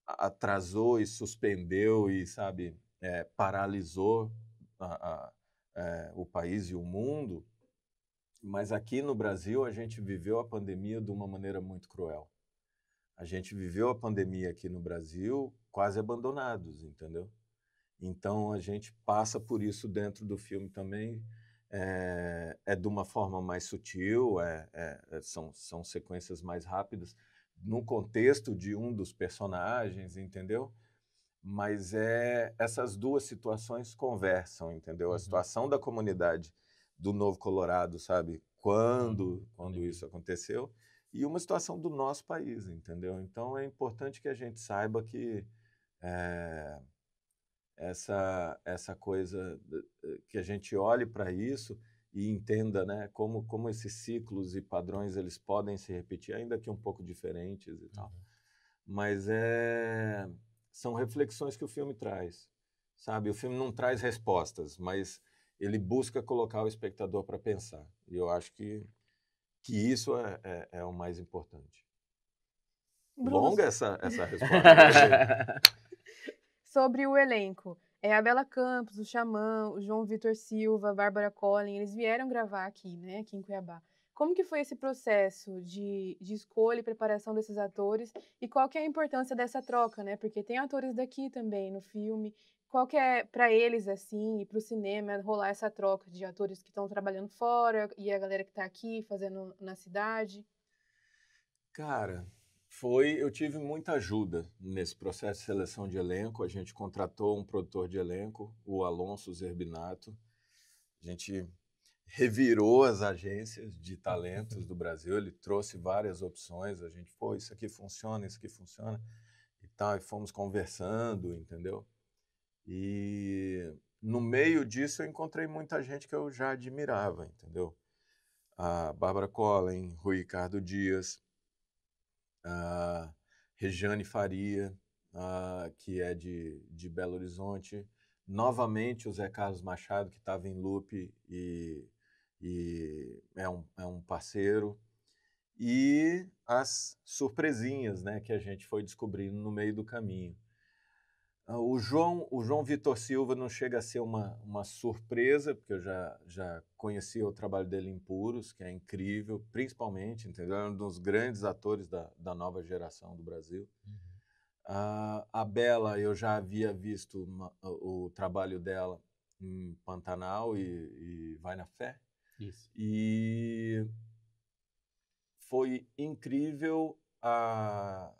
atrasou e suspendeu e, sabe, paralisou o país e o mundo, mas aqui no Brasil a gente viveu a pandemia de uma maneira muito cruel. A gente viveu a pandemia aqui no Brasil quase abandonados, entendeu? Então, a gente passa por isso dentro do filme também, de uma forma mais sutil, são sequências mais rápidas, no contexto de um dos personagens, entendeu? Mas essas duas situações conversam, entendeu? A situação da comunidade do Novo Colorado, sabe? Quando isso aconteceu, e uma situação do nosso país, entendeu? Então, é importante que a gente saiba que essa coisa, que a gente olhe para isso e entenda, né, como esses ciclos e padrões eles podem se repetir, ainda que um pouco diferentes e tal. Mas são reflexões que o filme traz, sabe? O filme não traz respostas, mas ele busca colocar o espectador para pensar. E eu acho que isso é o mais importante. Bruno, Longa essa resposta. sobre o elenco. A Bela Campos, o Xamã, o João Vitor Silva, a Bárbara Collin, eles vieram gravar aqui, né, aqui em Cuiabá. Como que foi esse processo de escolha e preparação desses atores e qual que é a importância dessa troca, né? Porque tem atores daqui também no filme. Qual que é para eles assim e para o cinema rolar essa troca de atores que estão trabalhando fora e a galera que está aqui fazendo na cidade? Cara, eu tive muita ajuda nesse processo de seleção de elenco. A gente contratou um produtor de elenco, o Alonso Zerbinato. A gente revirou as agências de talentos do Brasil, ele trouxe várias opções, a gente, pô, isso aqui funciona e tal, e fomos conversando, entendeu? E no meio disso eu encontrei muita gente que eu já admirava, entendeu? A Bárbara Collin, Rui Ricardo Dias, a Regiane Faria, que é de Belo Horizonte, novamente o Zé Carlos Machado, que estava em loop e é um parceiro, e as surpresinhas, né, que a gente foi descobrindo no meio do caminho. O João Vitor Silva não chega a ser uma surpresa, porque eu já conhecia o trabalho dele em Puros, que é incrível, principalmente, entendeu? É um dos grandes atores da nova geração do Brasil. A Bela, eu já havia visto o trabalho dela em Pantanal e Vai na Fé. Isso. E foi incrível a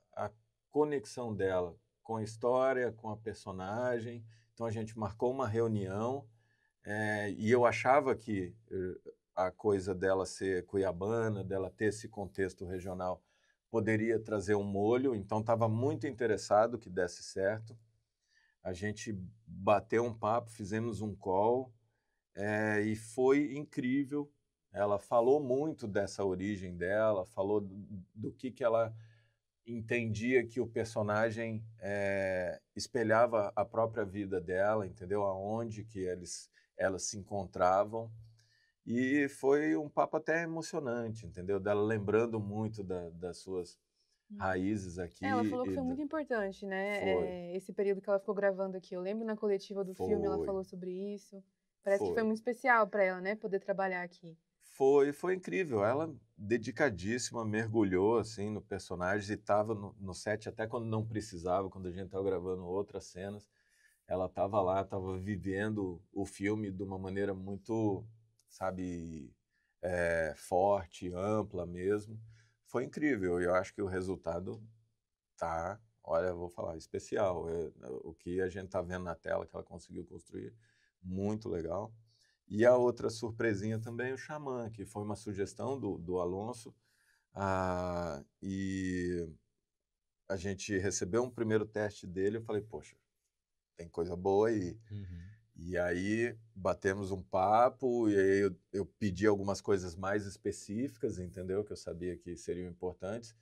conexão dela com a história, com a personagem. Então a gente marcou uma reunião e eu achava que a coisa dela ser cuiabana, dela ter esse contexto regional, poderia trazer um molho, então estava muito interessado que desse certo. A gente bateu um papo, fizemos um call e foi incrível. Ela falou muito dessa origem dela, falou do que ela entendia que o personagem espelhava a própria vida dela, entendeu? Aonde que elas se encontravam. E foi um papo até emocionante, entendeu? Dela lembrando muito das suas raízes aqui. Ela falou que foi muito importante, né? Esse período que ela ficou gravando aqui. Eu lembro na coletiva do filme, ela falou sobre isso. Parece que foi muito especial para ela, né? Poder trabalhar aqui. Foi incrível. Ela, dedicadíssima, mergulhou assim no personagem e estava no set até quando não precisava, quando a gente estava gravando outras cenas. Ela estava lá, estava vivendo o filme de uma maneira muito, sabe, forte, ampla mesmo. Foi incrível. E eu acho que o resultado tá, olha, eu vou falar, especial. O que a gente está vendo na tela que ela conseguiu construir, muito legal. E a outra surpresinha também, o Xamã, que foi uma sugestão do Alonso. E a gente recebeu um primeiro teste dele, eu falei, poxa, tem coisa boa aí. E aí batemos um papo, e aí eu pedi algumas coisas mais específicas, entendeu? Que eu sabia que seriam importantes.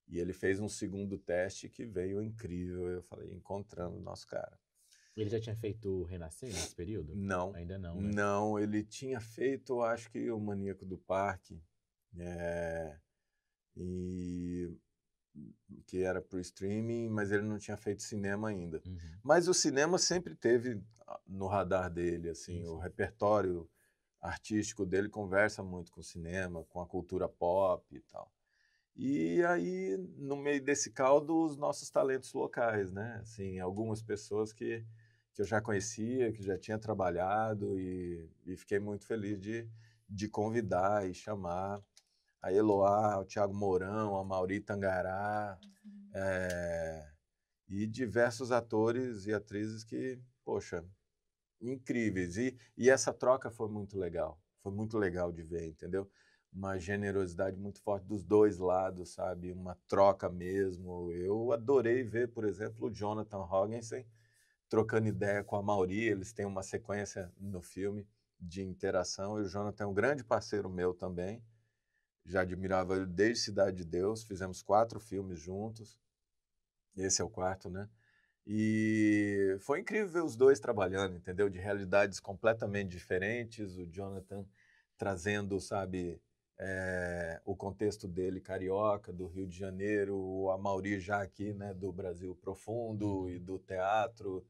E ele fez um segundo teste que veio incrível. Eu falei, encontramos o nosso cara. Ele já tinha feito o Renascer nesse período? Não. Ainda não, né? Não, ele tinha feito, acho que o Maníaco do Parque, que era para o streaming, mas ele não tinha feito cinema ainda. Mas o cinema sempre teve no radar dele, assim, o repertório artístico dele conversa muito com o cinema, com a cultura pop e tal. E aí, no meio desse caldo, os nossos talentos locais, né? Assim, algumas pessoas que eu já conhecia, que já tinha trabalhado e fiquei muito feliz de convidar e chamar a Eloá, o Thiago Mourão, a Mauri Tangará, e diversos atores e atrizes que, poxa, incríveis. E essa troca foi muito legal de ver, entendeu? Uma generosidade muito forte dos dois lados, sabe? Uma troca mesmo. Eu adorei ver, por exemplo, o Jonathan Hoggensen trocando ideia com a Mauri. Eles têm uma sequência no filme de interação. E o Jonathan é um grande parceiro meu também. Já admirava ele desde Cidade de Deus. Fizemos 4 filmes juntos. Esse é o 4, né? E foi incrível ver os dois trabalhando, entendeu? De realidades completamente diferentes. O Jonathan trazendo, sabe, o contexto dele carioca, do Rio de Janeiro, o Amaury já aqui, né, do Brasil profundo e do teatro.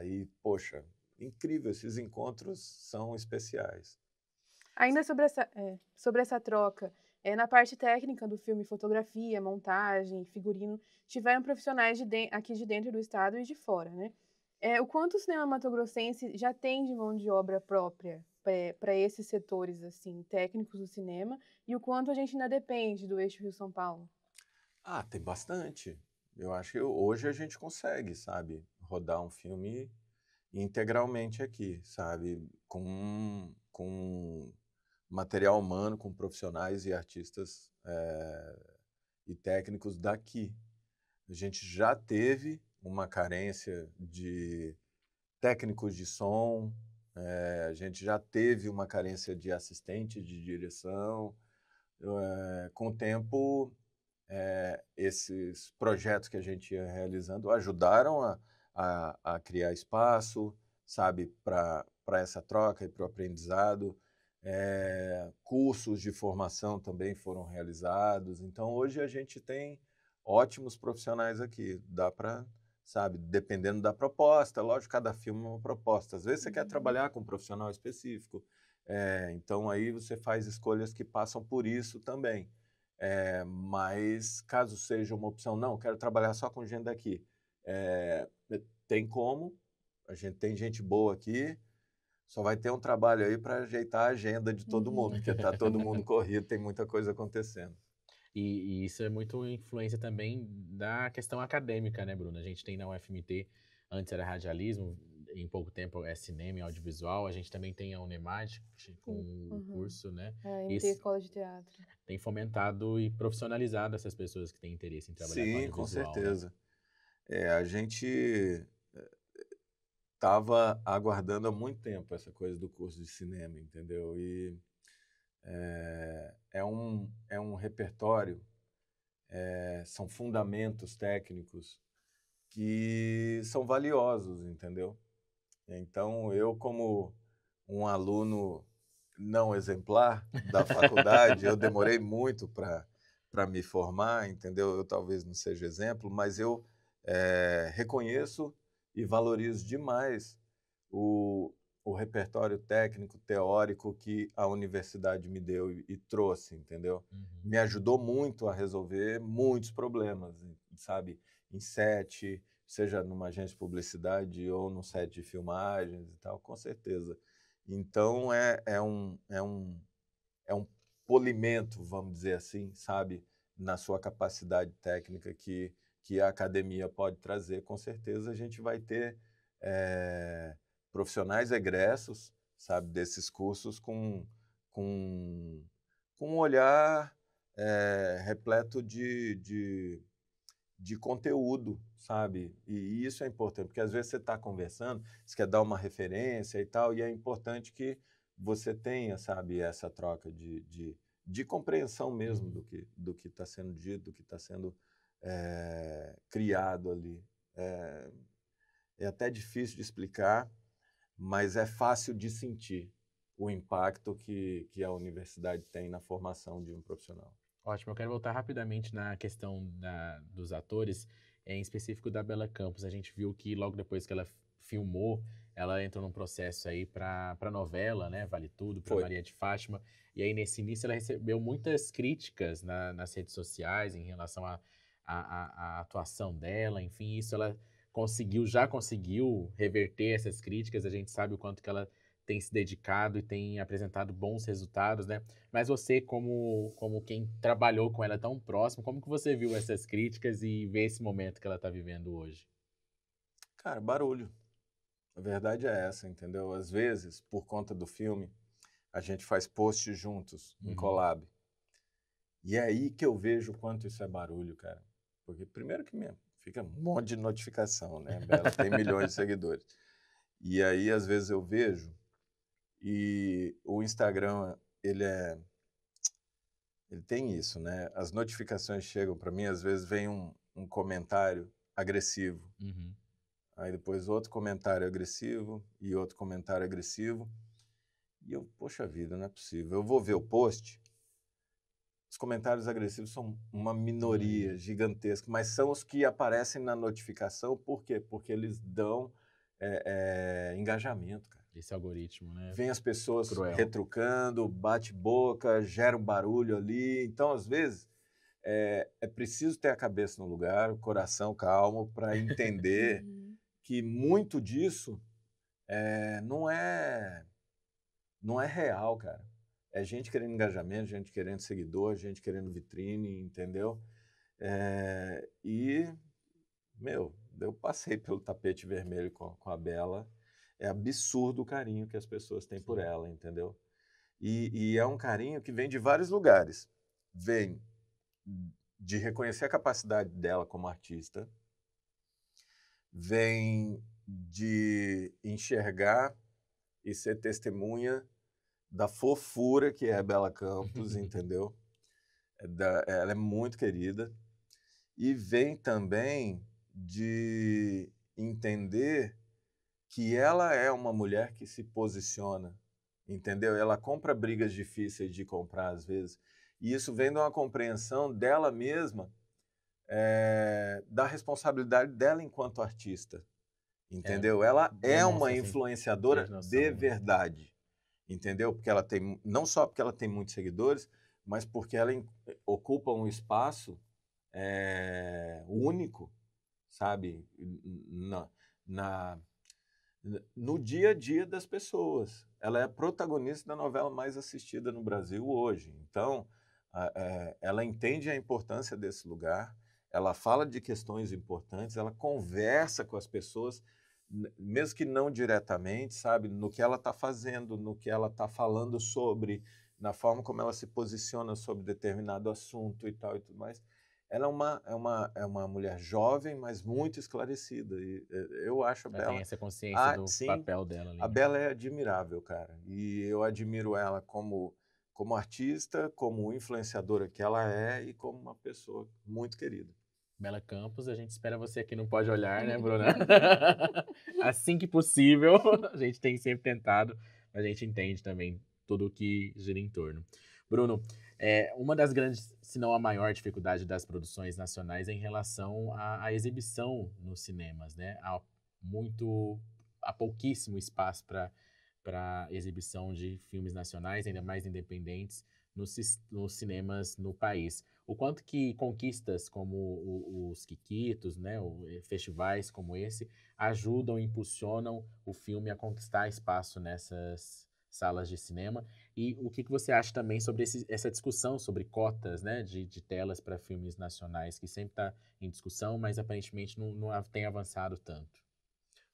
E, poxa, incrível, esses encontros são especiais. Ainda sobre essa troca, na parte técnica do filme, fotografia, montagem, figurino, tiveram profissionais aqui de dentro do estado e de fora, né? O quanto o cinema mato-grossense já tem de mão de obra própria para esses setores assim técnicos do cinema e o quanto a gente ainda depende do eixo Rio-São Paulo? Tem bastante. Eu acho que hoje a gente consegue, sabe, rodar um filme integralmente aqui, sabe, com material humano, com profissionais e artistas e técnicos daqui. A gente já teve uma carência de técnicos de som, a gente já teve uma carência de assistente de direção. Com o tempo, esses projetos que a gente ia realizando ajudaram a criar espaço, sabe, para essa troca e para o aprendizado. Cursos de formação também foram realizados. Então, hoje a gente tem ótimos profissionais aqui. Dá para, sabe, dependendo da proposta, lógico, cada filme é uma proposta. Às vezes você quer trabalhar com um profissional específico, então aí você faz escolhas que passam por isso também. Mas caso seja uma opção, não, quero trabalhar só com gente daqui, tem como, a gente tem gente boa aqui, só vai ter um trabalho aí para ajeitar a agenda de todo mundo, porque está todo mundo corrido, tem muita coisa acontecendo. E isso é muito influência também da questão acadêmica, né, Bruno? A gente tem na UFMT, antes era radialismo, em pouco tempo é cinema e audiovisual. A gente também tem a Unemad com o curso, né? MT Escola de Teatro. Tem fomentado e profissionalizado essas pessoas que têm interesse em trabalhar com audiovisual. Sim, com certeza. Né? A gente estava aguardando há muito tempo essa coisa do curso de cinema, entendeu? E é um repertório, são fundamentos técnicos que são valiosos, entendeu? Então, eu como um aluno não exemplar da faculdade, eu demorei muito para me formar, entendeu? Eu talvez não seja exemplo, mas eu reconheço e valorizo demais o repertório técnico, teórico que a universidade me deu e trouxe, entendeu? Me ajudou muito a resolver muitos problemas, sabe? Em set, seja numa agência de publicidade ou num set de filmagens e tal, com certeza. Então, é um polimento, vamos dizer assim, sabe? Na sua capacidade técnica que a academia pode trazer. Com certeza a gente vai ter profissionais egressos, sabe, desses cursos com um olhar repleto de conteúdo, sabe? E isso é importante, porque às vezes você está conversando, você quer dar uma referência e tal, e é importante que você tenha, sabe, essa troca de compreensão mesmo do que está sendo dito, do que está sendo criado ali. É até difícil de explicar, mas é fácil de sentir o impacto que a universidade tem na formação de um profissional. Ótimo, eu quero voltar rapidamente na questão dos atores, em específico da Bela Campos. A gente viu que logo depois que ela filmou, ela entrou num processo aí para novela, né? Vale Tudo, para Maria de Fátima. E aí, nesse início, ela recebeu muitas críticas nas redes sociais em relação à atuação dela. Enfim, isso ela já conseguiu reverter essas críticas. A gente sabe o quanto que ela tem se dedicado e tem apresentado bons resultados, né? Mas você, como quem trabalhou com ela tão próximo, como que você viu essas críticas e vê esse momento que ela está vivendo hoje? Cara, barulho. A verdade é essa, entendeu? Às vezes, por conta do filme, a gente faz posts juntos, em collab. E é aí que eu vejo o quanto isso é barulho, cara. Porque primeiro que fica um monte de notificação, né? Bela tem milhões de seguidores. E aí, às vezes, eu vejo e o Instagram, ele tem isso, né? As notificações chegam para mim, às vezes vem um comentário agressivo. Aí depois outro comentário agressivo e outro comentário agressivo. E eu, poxa vida, não é possível. Eu vou ver o post, os comentários agressivos são uma minoria gigantesca, mas são os que aparecem na notificação. Por quê? Porque eles dão engajamento, cara. Esse algoritmo, né? Vem as pessoas Cruel. retrucando, bate boca, gera um barulho ali. Então, às vezes, é preciso ter a cabeça no lugar, o coração calmo, para entender Uhum. que muito disso não é real, cara. É gente querendo engajamento, gente querendo seguidor, gente querendo vitrine, entendeu? Eu passei pelo tapete vermelho com a Bela. É absurdo o carinho que as pessoas têm por ela, entendeu? E é um carinho que vem de vários lugares. Vem de reconhecer a capacidade dela como artista, vem de enxergar e ser testemunha da fofura que é a Bela Campos, entendeu? Ela é muito querida. E vem também de entender que ela é uma mulher que se posiciona, entendeu? Ela compra brigas difíceis de comprar às vezes. E isso vem de uma compreensão dela mesma, da responsabilidade dela enquanto artista, entendeu? Ela é uma Demonstra, assim, influenciadora ter noção, de né? verdade, entendeu? Porque ela tem, não só porque ela tem muitos seguidores, mas porque ela ocupa um espaço único, sabe? No dia a dia das pessoas. Ela é a protagonista da novela mais assistida no Brasil hoje. Então, ela entende a importância desse lugar, ela fala de questões importantes, ela conversa com as pessoas, mesmo que não diretamente, sabe? No que ela está fazendo, no que ela está falando sobre, na forma como ela se posiciona sobre determinado assunto e tal e tudo mais. Ela é uma mulher jovem, mas muito esclarecida. E eu acho a Ela tem Bela... essa consciência do Sim, papel dela ali, a né? Bela é admirável, cara. E eu admiro ela como artista, como influenciadora que ela é e como uma pessoa muito querida. Bela Campos, a gente espera você aqui no Pode Olhar, né, Bruna? Assim que possível, a gente tem sempre tentado, a gente entende também tudo o que gira em torno. Bruno, uma das grandes, se não a maior dificuldade das produções nacionais é em relação à exibição nos cinemas, né? Há pouquíssimo espaço para exibição de filmes nacionais, ainda mais independentes, nos cinemas no país. O quanto que conquistas como os Quiquitos, né, festivais como esse, ajudam e impulsionam o filme a conquistar espaço nessas salas de cinema. E o que você acha também sobre essa discussão sobre cotas, né, de telas para filmes nacionais, que sempre está em discussão, mas aparentemente não tem avançado tanto.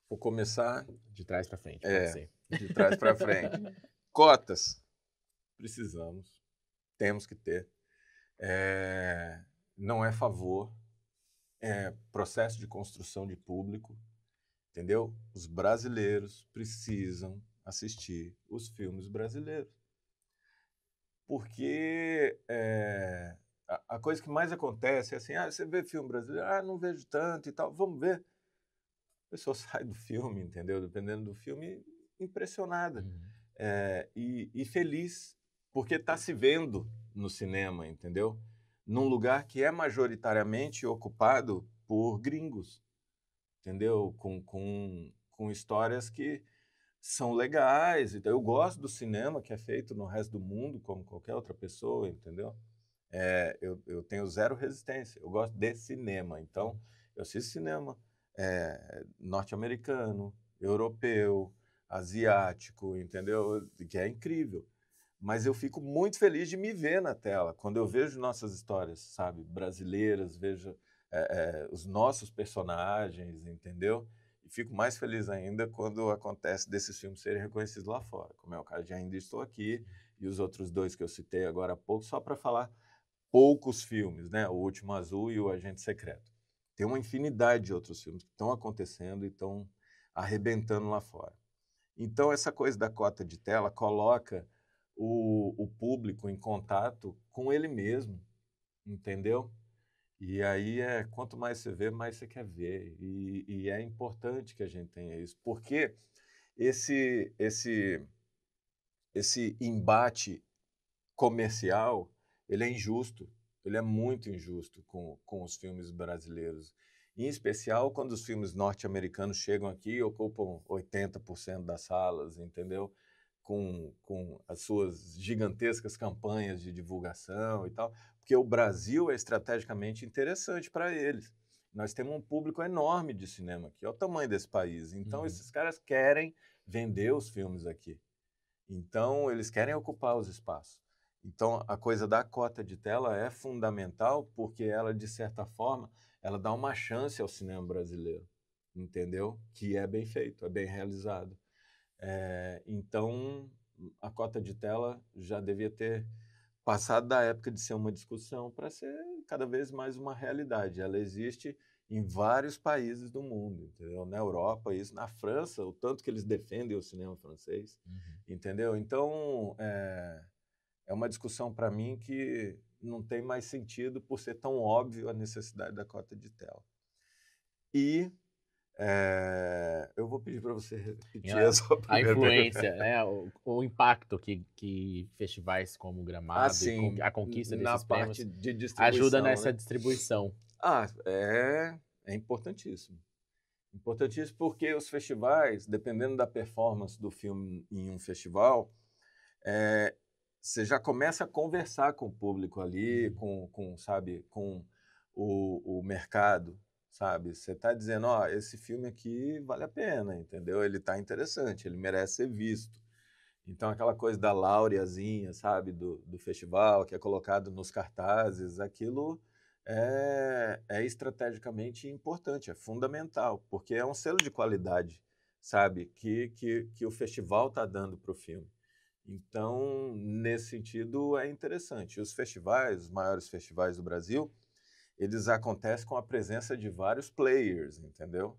Vou começar De trás para frente, pode ser. de trás para frente. Cotas. Precisamos. Temos que ter. Não é favor. É processo de construção de público. Entendeu? Os brasileiros precisam assistir os filmes brasileiros. Porque a coisa que mais acontece é assim, você vê filme brasileiro? Não vejo tanto e tal, vamos ver. A pessoa sai do filme, entendeu? Dependendo do filme, impressionada. Uhum. E feliz, porque está se vendo no cinema, entendeu? Num lugar que é majoritariamente ocupado por gringos, entendeu? Com histórias que são legais. Então, eu gosto do cinema que é feito no resto do mundo, como qualquer outra pessoa, entendeu? Eu tenho zero resistência. Eu gosto de cinema. Então, eu assisto cinema norte-americano, europeu, asiático, entendeu? Que é incrível. Mas eu fico muito feliz de me ver na tela, quando eu vejo nossas histórias, sabe? Brasileiras, vejo os nossos personagens, entendeu? E fico mais feliz ainda quando acontece desses filmes serem reconhecidos lá fora, como é o caso de Ainda Estou Aqui e os outros dois que eu citei agora há pouco, só para falar poucos filmes, né? O Último Azul e o Agente Secreto. Tem uma infinidade de outros filmes que estão acontecendo e estão arrebentando lá fora. Então, essa coisa da cota de tela coloca o público em contato com ele mesmo, entendeu? E aí, quanto mais você vê, mais você quer ver. E é importante que a gente tenha isso, porque esse embate comercial, ele é injusto, ele é muito injusto com os filmes brasileiros. Em especial quando os filmes norte-americanos chegam aqui e ocupam 80% das salas, entendeu? Com as suas gigantescas campanhas de divulgação e tal, porque o Brasil é estrategicamente interessante para eles. Nós temos um público enorme de cinema aqui, olha o tamanho desse país. Então, esses caras querem vender os filmes aqui. Então, eles querem ocupar os espaços. Então, a coisa da cota de tela é fundamental porque ela, de certa forma, ela dá uma chance ao cinema brasileiro, entendeu? Que é bem feito, é bem realizado. Então, a cota de tela já devia ter passado da época de ser uma discussão para ser cada vez mais uma realidade. Ela existe em vários países do mundo, entendeu? Na Europa, isso, na França, o tanto que eles defendem o cinema francês, entendeu? Então, é uma discussão para mim que não tem mais sentido por ser tão óbvio a necessidade da cota de tela. E eu vou pedir para você repetir a sua primeira influência, né, o impacto que festivais como Gramado sim, e a conquista na desses prêmios parte de distribuição, ajuda nessa né? distribuição. É importantíssimo. Importantíssimo porque os festivais, dependendo da performance do filme em um festival, você já começa a conversar com o público ali, sabe, com o mercado, sabe? Você está dizendo, ó, esse filme aqui vale a pena, entendeu? Ele está interessante, ele merece ser visto. Então, aquela coisa da laureazinha, sabe, do festival, que é colocado nos cartazes, aquilo é estrategicamente importante, é fundamental, porque é um selo de qualidade, sabe, que o festival está dando para o filme. Então, nesse sentido, é interessante. Os festivais, os maiores festivais do Brasil, eles acontecem com a presença de vários players, entendeu?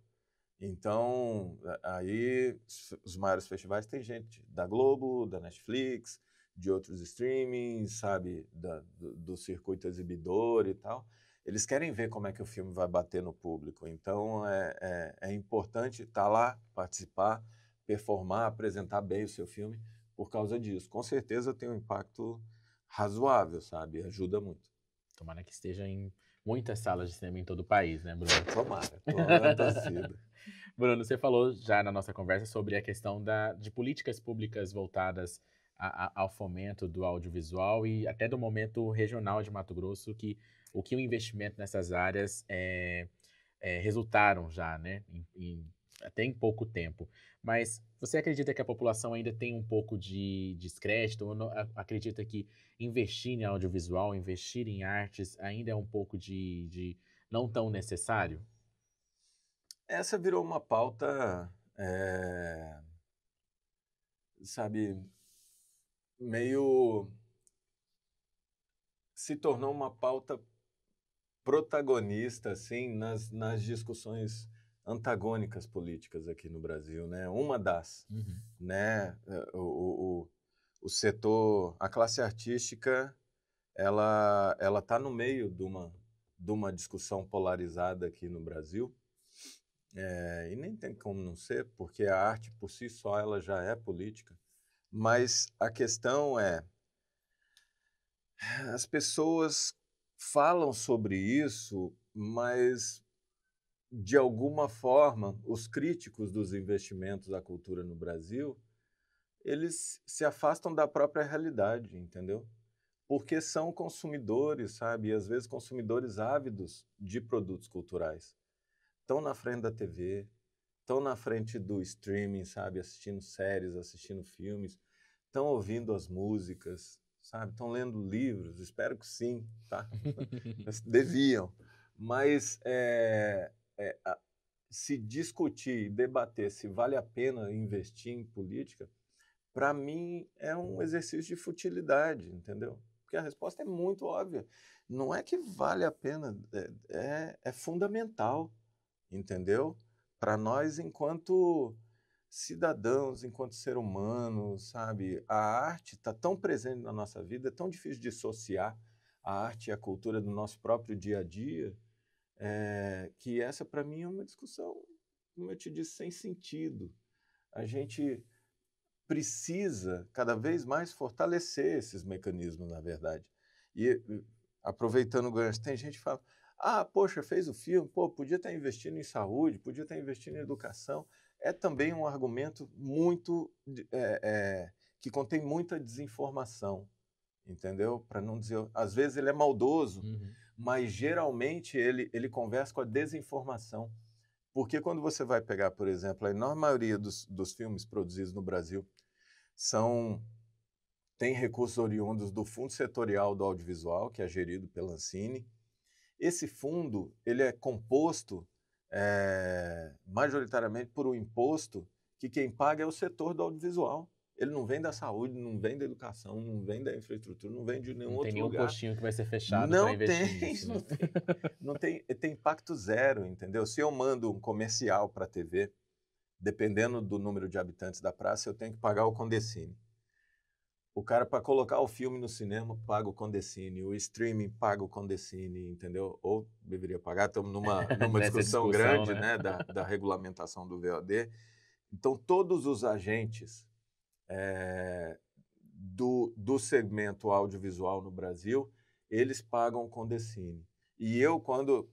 Então, aí, os maiores festivais tem gente da Globo, da Netflix, de outros streamings, sabe, do circuito exibidor e tal. Eles querem ver como é que o filme vai bater no público. Então, é importante estar lá, participar, performar, apresentar bem o seu filme por causa disso. Com certeza tem um impacto razoável, sabe? Ajuda muito. Tomara que esteja em muitas salas de cinema em todo o país, né, Bruno? Tomara, tô na torcida. Bruno, você falou já na nossa conversa sobre a questão de políticas públicas voltadas ao fomento do audiovisual e até do momento regional de Mato Grosso, que o investimento nessas áreas resultaram já, né, até em pouco tempo. Mas você acredita que a população ainda tem um pouco de descrédito? Ou acredita que investir em audiovisual, investir em artes, ainda é um pouco de não tão necessário? Essa virou uma pauta, sabe, meio... se tornou uma pauta protagonista, assim, nas discussões antagônicas políticas aqui no Brasil, né? Uma das, né? O setor, a classe artística, ela está no meio de uma discussão polarizada aqui no Brasil, e nem tem como não ser, porque a arte por si só ela já é política. Mas a questão é, as pessoas falam sobre isso, mas de alguma forma os críticos dos investimentos à cultura no Brasil, eles se afastam da própria realidade, entendeu? Porque são consumidores, sabe? E às vezes consumidores ávidos de produtos culturais. Estão na frente da TV, estão na frente do streaming, sabe? Assistindo séries, assistindo filmes, estão ouvindo as músicas, sabe? Estão lendo livros, espero que sim, tá? Deviam. Mas se discutir e debater se vale a pena investir em política, para mim é um exercício de futilidade, entendeu? Porque a resposta é muito óbvia. Não é que vale a pena, é fundamental, entendeu? Para nós, enquanto cidadãos, enquanto ser humano, sabe? A arte está tão presente na nossa vida, é tão difícil dissociar a arte e a cultura do nosso próprio dia a dia, que essa, para mim, é uma discussão, como eu te disse, sem sentido. A gente precisa cada vez mais fortalecer esses mecanismos, na verdade. E, aproveitando o gancho, tem gente que fala, Ah, poxa, fez o filme, pô, podia estar investindo em saúde, podia estar investindo em educação. É também um argumento muito que contém muita desinformação, entendeu? Para não dizer, às vezes ele é maldoso, Uhum. mas geralmente ele conversa com a desinformação. Porque quando você vai pegar, por exemplo, a enorme maioria dos filmes produzidos no Brasil tem recursos oriundos do Fundo Setorial do Audiovisual, que é gerido pela Ancine. Esse fundo ele é composto majoritariamente por um imposto que quem paga é o setor do audiovisual. Ele não vem da saúde, não vem da educação, não vem da infraestrutura, não vem de nenhum Não tem outro nenhum lugar. postinho que vai ser fechado para Não investir tem, nisso, né? não tem impacto zero, entendeu? Se eu mando um comercial para a TV, dependendo do número de habitantes da praça, eu tenho que pagar o Condecine. O cara, para colocar o filme no cinema, paga o Condecine. O streaming paga o Condecine, entendeu? Ou deveria pagar. Estamos numa Nessa discussão discussão, grande, né? né, da regulamentação do VOD. Então, todos os agentes do segmento audiovisual no Brasil, eles pagam o Condecine. E eu, quando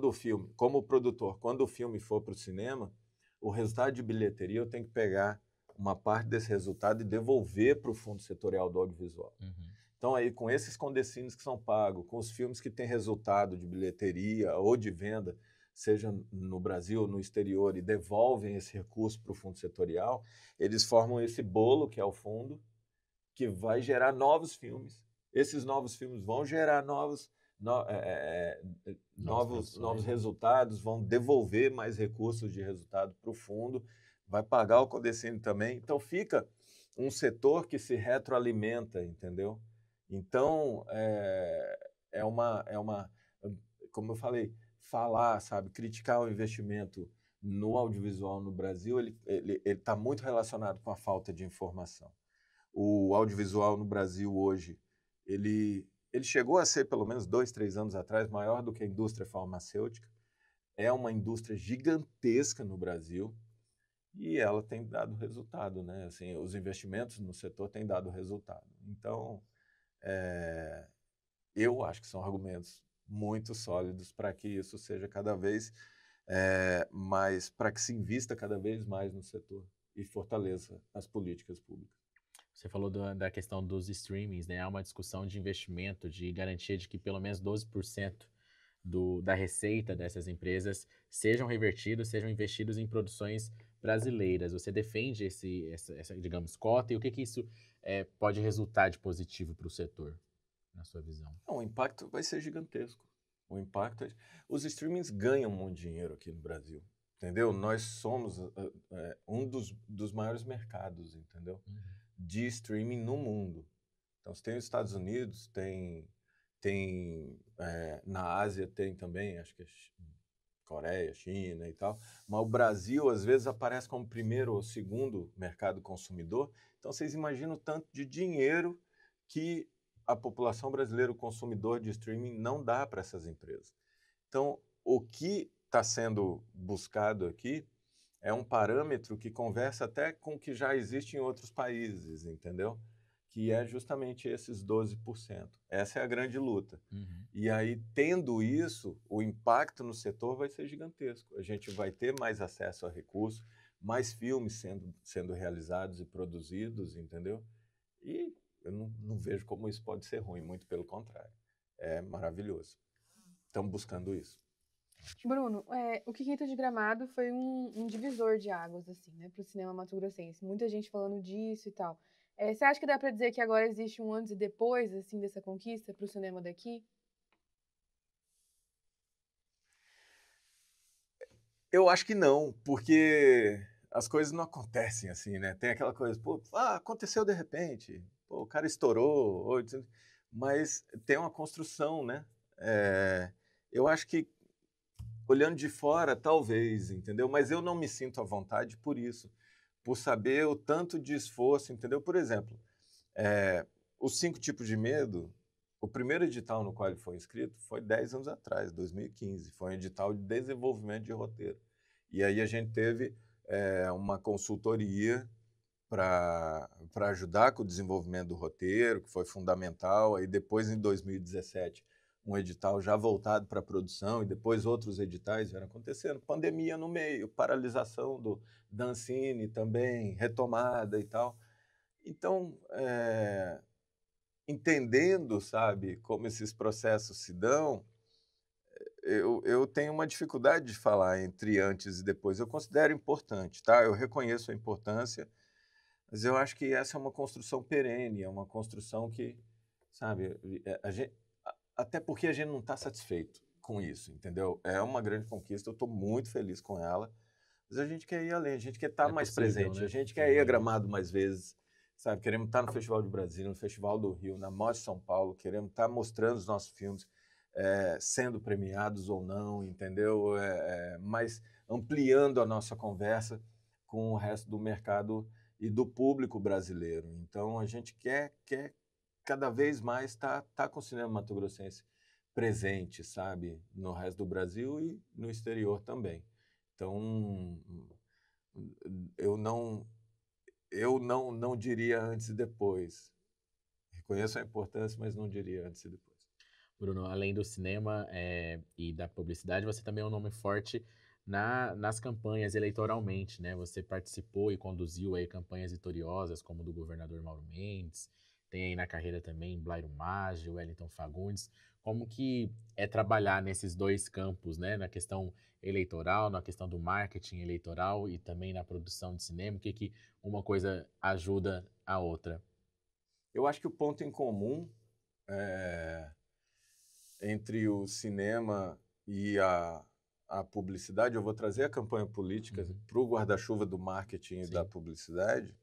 o filme, como produtor, quando o filme for para o cinema, o resultado de bilheteria eu tenho que pegar uma parte desse resultado e devolver para o Fundo Setorial do Audiovisual. Uhum. Então, aí, com esses condecines que são pagos, com os filmes que têm resultado de bilheteria ou de venda, seja no Brasil ou no exterior, e devolvem esse recurso para o Fundo Setorial, eles formam esse bolo, que é o fundo, que vai gerar novos filmes. Esses novos filmes vão gerar novos resultados, vão devolver mais recursos de resultado para o fundo, vai pagar o Condecine também. Então, fica um setor que se retroalimenta, entendeu? Então, como eu falei, sabe, criticar o investimento no audiovisual no Brasil, ele está muito relacionado com a falta de informação. O audiovisual no Brasil hoje, ele chegou a ser, pelo menos 2, 3 anos atrás, maior do que a indústria farmacêutica. É uma indústria gigantesca no Brasil e ela tem dado resultado, né? Assim, os investimentos no setor têm dado resultado. Então, eu acho que são argumentos muito sólidos para que isso seja cada vez mais, para que se invista cada vez mais no setor e fortaleça as políticas públicas. Você falou da questão dos streamings, né? Há uma discussão de investimento, de garantia de que pelo menos 12% da receita dessas empresas sejam revertidos, sejam investidos em produções brasileiras. Você defende essa, digamos, cota, e o que isso pode resultar de positivo para o setor, na sua visão? O impacto vai ser gigantesco. Os streamings ganham muito dinheiro aqui no Brasil, entendeu? Nós somos um dos maiores mercados, entendeu? Uhum. De streaming no mundo. Então, você tem os Estados Unidos, tem na Ásia tem também, acho que é Coreia, China e tal, mas o Brasil às vezes aparece como primeiro ou segundo mercado consumidor. Então, vocês imaginam o tanto de dinheiro que a população brasileira, o consumidor de streaming, não dá para essas empresas. Então, o que está sendo buscado aqui é um parâmetro que conversa até com o que já existe em outros países, entendeu? Que é justamente esses 12%. Essa é a grande luta. Uhum. E aí, tendo isso, o impacto no setor vai ser gigantesco. A gente vai ter mais acesso a recursos, mais filmes sendo realizados e produzidos, entendeu? E eu não vejo como isso pode ser ruim, muito pelo contrário. É maravilhoso. Estamos buscando isso. Bruno, o Quinta de Gramado foi um divisor de águas, assim, né, para o cinema mato-grossense. Muita gente falando disso e tal. Você acha que dá para dizer que agora existe um antes e depois, assim, dessa conquista para o cinema daqui? Eu acho que não, porque as coisas não acontecem assim, né? Tem aquela coisa, pô, aconteceu de repente, pô, o cara estourou, mas tem uma construção, né? Eu acho que olhando de fora, talvez, entendeu? Mas eu não me sinto à vontade por isso, por saber o tanto de esforço, entendeu? Por exemplo, os 5 tipos de medo, o primeiro edital no qual ele foi inscrito foi 10 anos atrás, 2015. Foi um edital de desenvolvimento de roteiro. E aí a gente teve uma consultoria para ajudar com o desenvolvimento do roteiro, que foi fundamental. Aí depois, em 2017, um edital já voltado para a produção e depois outros editais vieram acontecendo. Pandemia no meio, paralisação da Ancine também, retomada e tal. Então, entendendo, sabe, como esses processos se dão, eu tenho uma dificuldade de falar entre antes e depois. Eu considero importante, tá? Eu reconheço a importância, mas eu acho que essa é uma construção perene, é uma construção que, sabe, até porque a gente não está satisfeito com isso, entendeu? É uma grande conquista, eu estou muito feliz com ela, mas a gente quer ir além, a gente quer estar mais possível, presente, né? a gente quer ir a Gramado mais vezes, sabe? Queremos estar no Festival de Brasília, no Festival do Rio, na Mostra de São Paulo, queremos estar mostrando os nossos filmes, sendo premiados ou não, entendeu? Mas ampliando a nossa conversa com o resto do mercado e do público brasileiro. Então, a gente quer cada vez mais tá com o cinema mato-grossense presente, sabe? No resto do Brasil e no exterior também. Então, eu não diria antes e depois. Reconheço a importância, mas não diria antes e depois. Bruno, além do cinema e da publicidade, você também é um nome forte nas campanhas eleitoralmente, né? Você participou e conduziu aí campanhas vitoriosas, como do governador Mauro Mendes, tem aí na carreira também Blairo Maggi, Wellington Fagundes. Como que é trabalhar nesses dois campos, né? Na questão eleitoral, na questão do marketing eleitoral e também na produção de cinema? O que uma coisa ajuda a outra? Eu acho que o ponto em comum entre o cinema e a publicidade, eu vou trazer a campanha política para o guarda-chuva do marketing e da publicidade,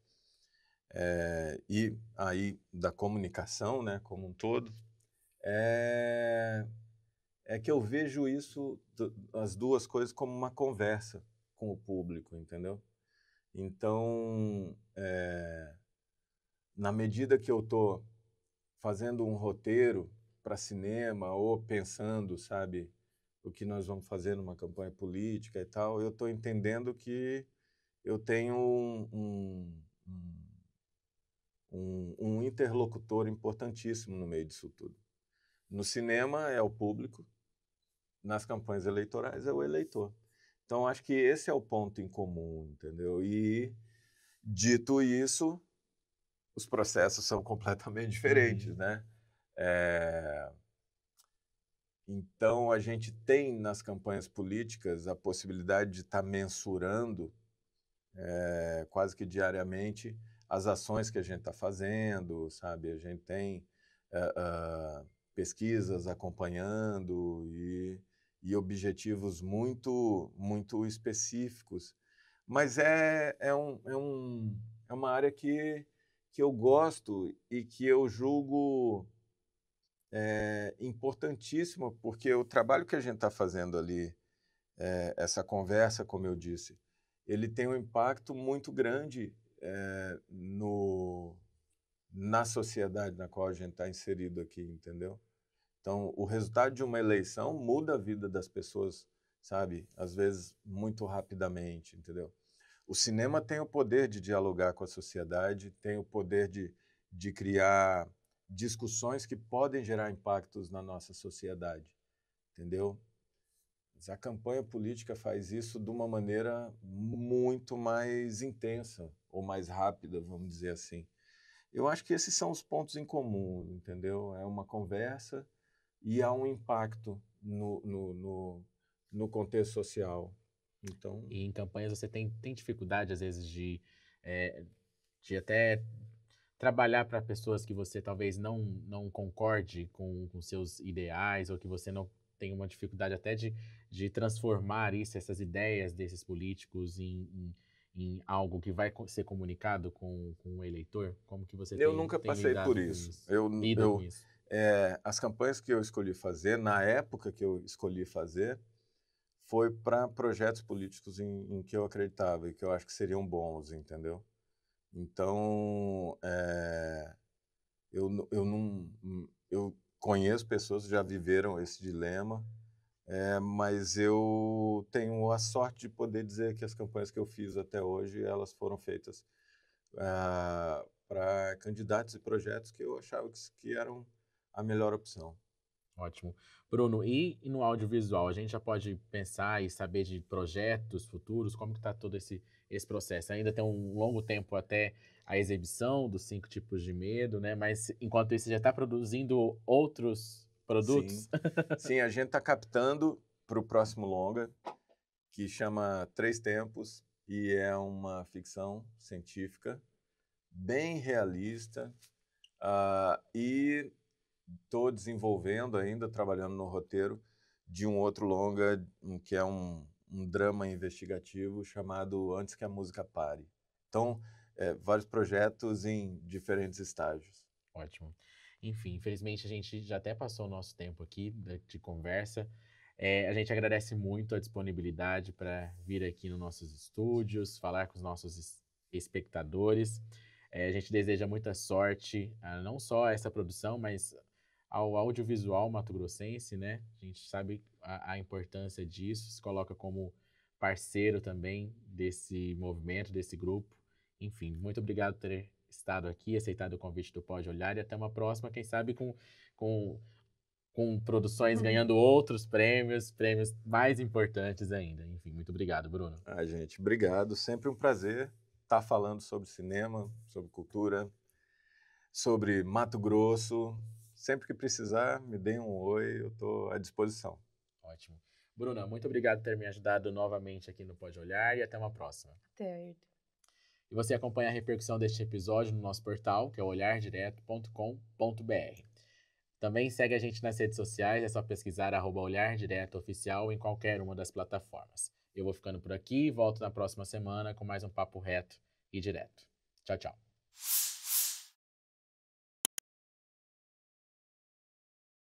e aí da comunicação, né, como um todo, é que eu vejo isso, as duas coisas, como uma conversa com o público, entendeu? Então, na medida que eu estou fazendo um roteiro para cinema ou pensando, sabe, o que nós vamos fazer numa campanha política e tal, eu estou entendendo que eu tenho um interlocutor importantíssimo no meio disso tudo. No cinema é o público, nas campanhas eleitorais é o eleitor. Então, acho que esse é o ponto em comum, entendeu? E, dito isso, os processos são completamente diferentes, né? Então, a gente tem nas campanhas políticas a possibilidade de estar mensurando quase que diariamente as ações que a gente está fazendo, sabe? A gente tem pesquisas acompanhando e objetivos muito, muito específicos. Mas é uma área que eu gosto e que eu julgo importantíssima, porque o trabalho que a gente está fazendo ali, essa conversa, como eu disse, ele tem um impacto muito grande na sociedade na qual a gente está inserido aqui, entendeu? Então, o resultado de uma eleição muda a vida das pessoas, sabe? Às vezes, muito rapidamente, entendeu? O cinema tem o poder de dialogar com a sociedade, tem o poder de criar discussões que podem gerar impactos na nossa sociedade, entendeu? Mas a campanha política faz isso de uma maneira muito mais intensa, ou mais rápida, vamos dizer assim. Eu acho que esses são os pontos em comum, entendeu? É uma conversa e há um impacto no contexto social. Então, E em campanhas você tem dificuldade, às vezes, de até trabalhar para pessoas que você talvez não concorde com seus ideais, ou que você não tem uma dificuldade até de transformar essas ideias desses políticos em algo que vai ser comunicado com o eleitor? Como que você eu nunca tem passei por lidado com isso. isso? Lida com isso? As campanhas que eu escolhi fazer, na época que eu escolhi fazer, foi para projetos políticos em que eu acreditava e que eu acho que seriam bons, entendeu? Então, eu conheço pessoas que já viveram esse dilema, mas eu tenho a sorte de poder dizer que as campanhas que eu fiz até hoje, elas foram feitas para candidatos e projetos que eu achava que eram a melhor opção. Ótimo. Bruno, e no audiovisual, a gente já pode pensar e saber de projetos futuros? Como que está todo esse processo? Ainda tem um longo tempo até a exibição dos 5 tipos de medo, né? Mas enquanto isso, você já está produzindo outros Sim, produtos? sim, a gente está captando para o próximo longa, que chama Três Tempos, e é uma ficção científica bem realista, e estou desenvolvendo ainda, trabalhando no roteiro de um outro longa, que é um drama investigativo chamado Antes que a Música Pare. Então, vários projetos em diferentes estágios. Ótimo. Enfim, infelizmente a gente já até passou o nosso tempo aqui de conversa. A gente agradece muito a disponibilidade para vir aqui nos nossos estúdios, falar com os nossos espectadores. A gente deseja muita sorte, não só a essa produção, mas ao audiovisual mato-grossense, né? A gente sabe a importância disso, se coloca como parceiro também desse movimento, desse grupo. Enfim, muito obrigado por ter estado aqui, aceitado o convite do Pode Olhar e até uma próxima, quem sabe com, com produções ganhando outros prêmios, prêmios mais importantes ainda. Enfim, muito obrigado, Bruno. Gente, obrigado. Sempre um prazer estar falando sobre cinema, sobre cultura, sobre Mato Grosso. Sempre que precisar, me deem um oi, eu estou à disposição. Ótimo. Bruna, muito obrigado por ter me ajudado novamente aqui no Pode Olhar e até uma próxima. Até, Ayrton. E você acompanha a repercussão deste episódio no nosso portal, que é olhardireto.com.br. Também segue a gente nas redes sociais, é só pesquisar @olhardiretoOficial em qualquer uma das plataformas. Eu vou ficando por aqui e volto na próxima semana com mais um papo reto e direto. Tchau, tchau.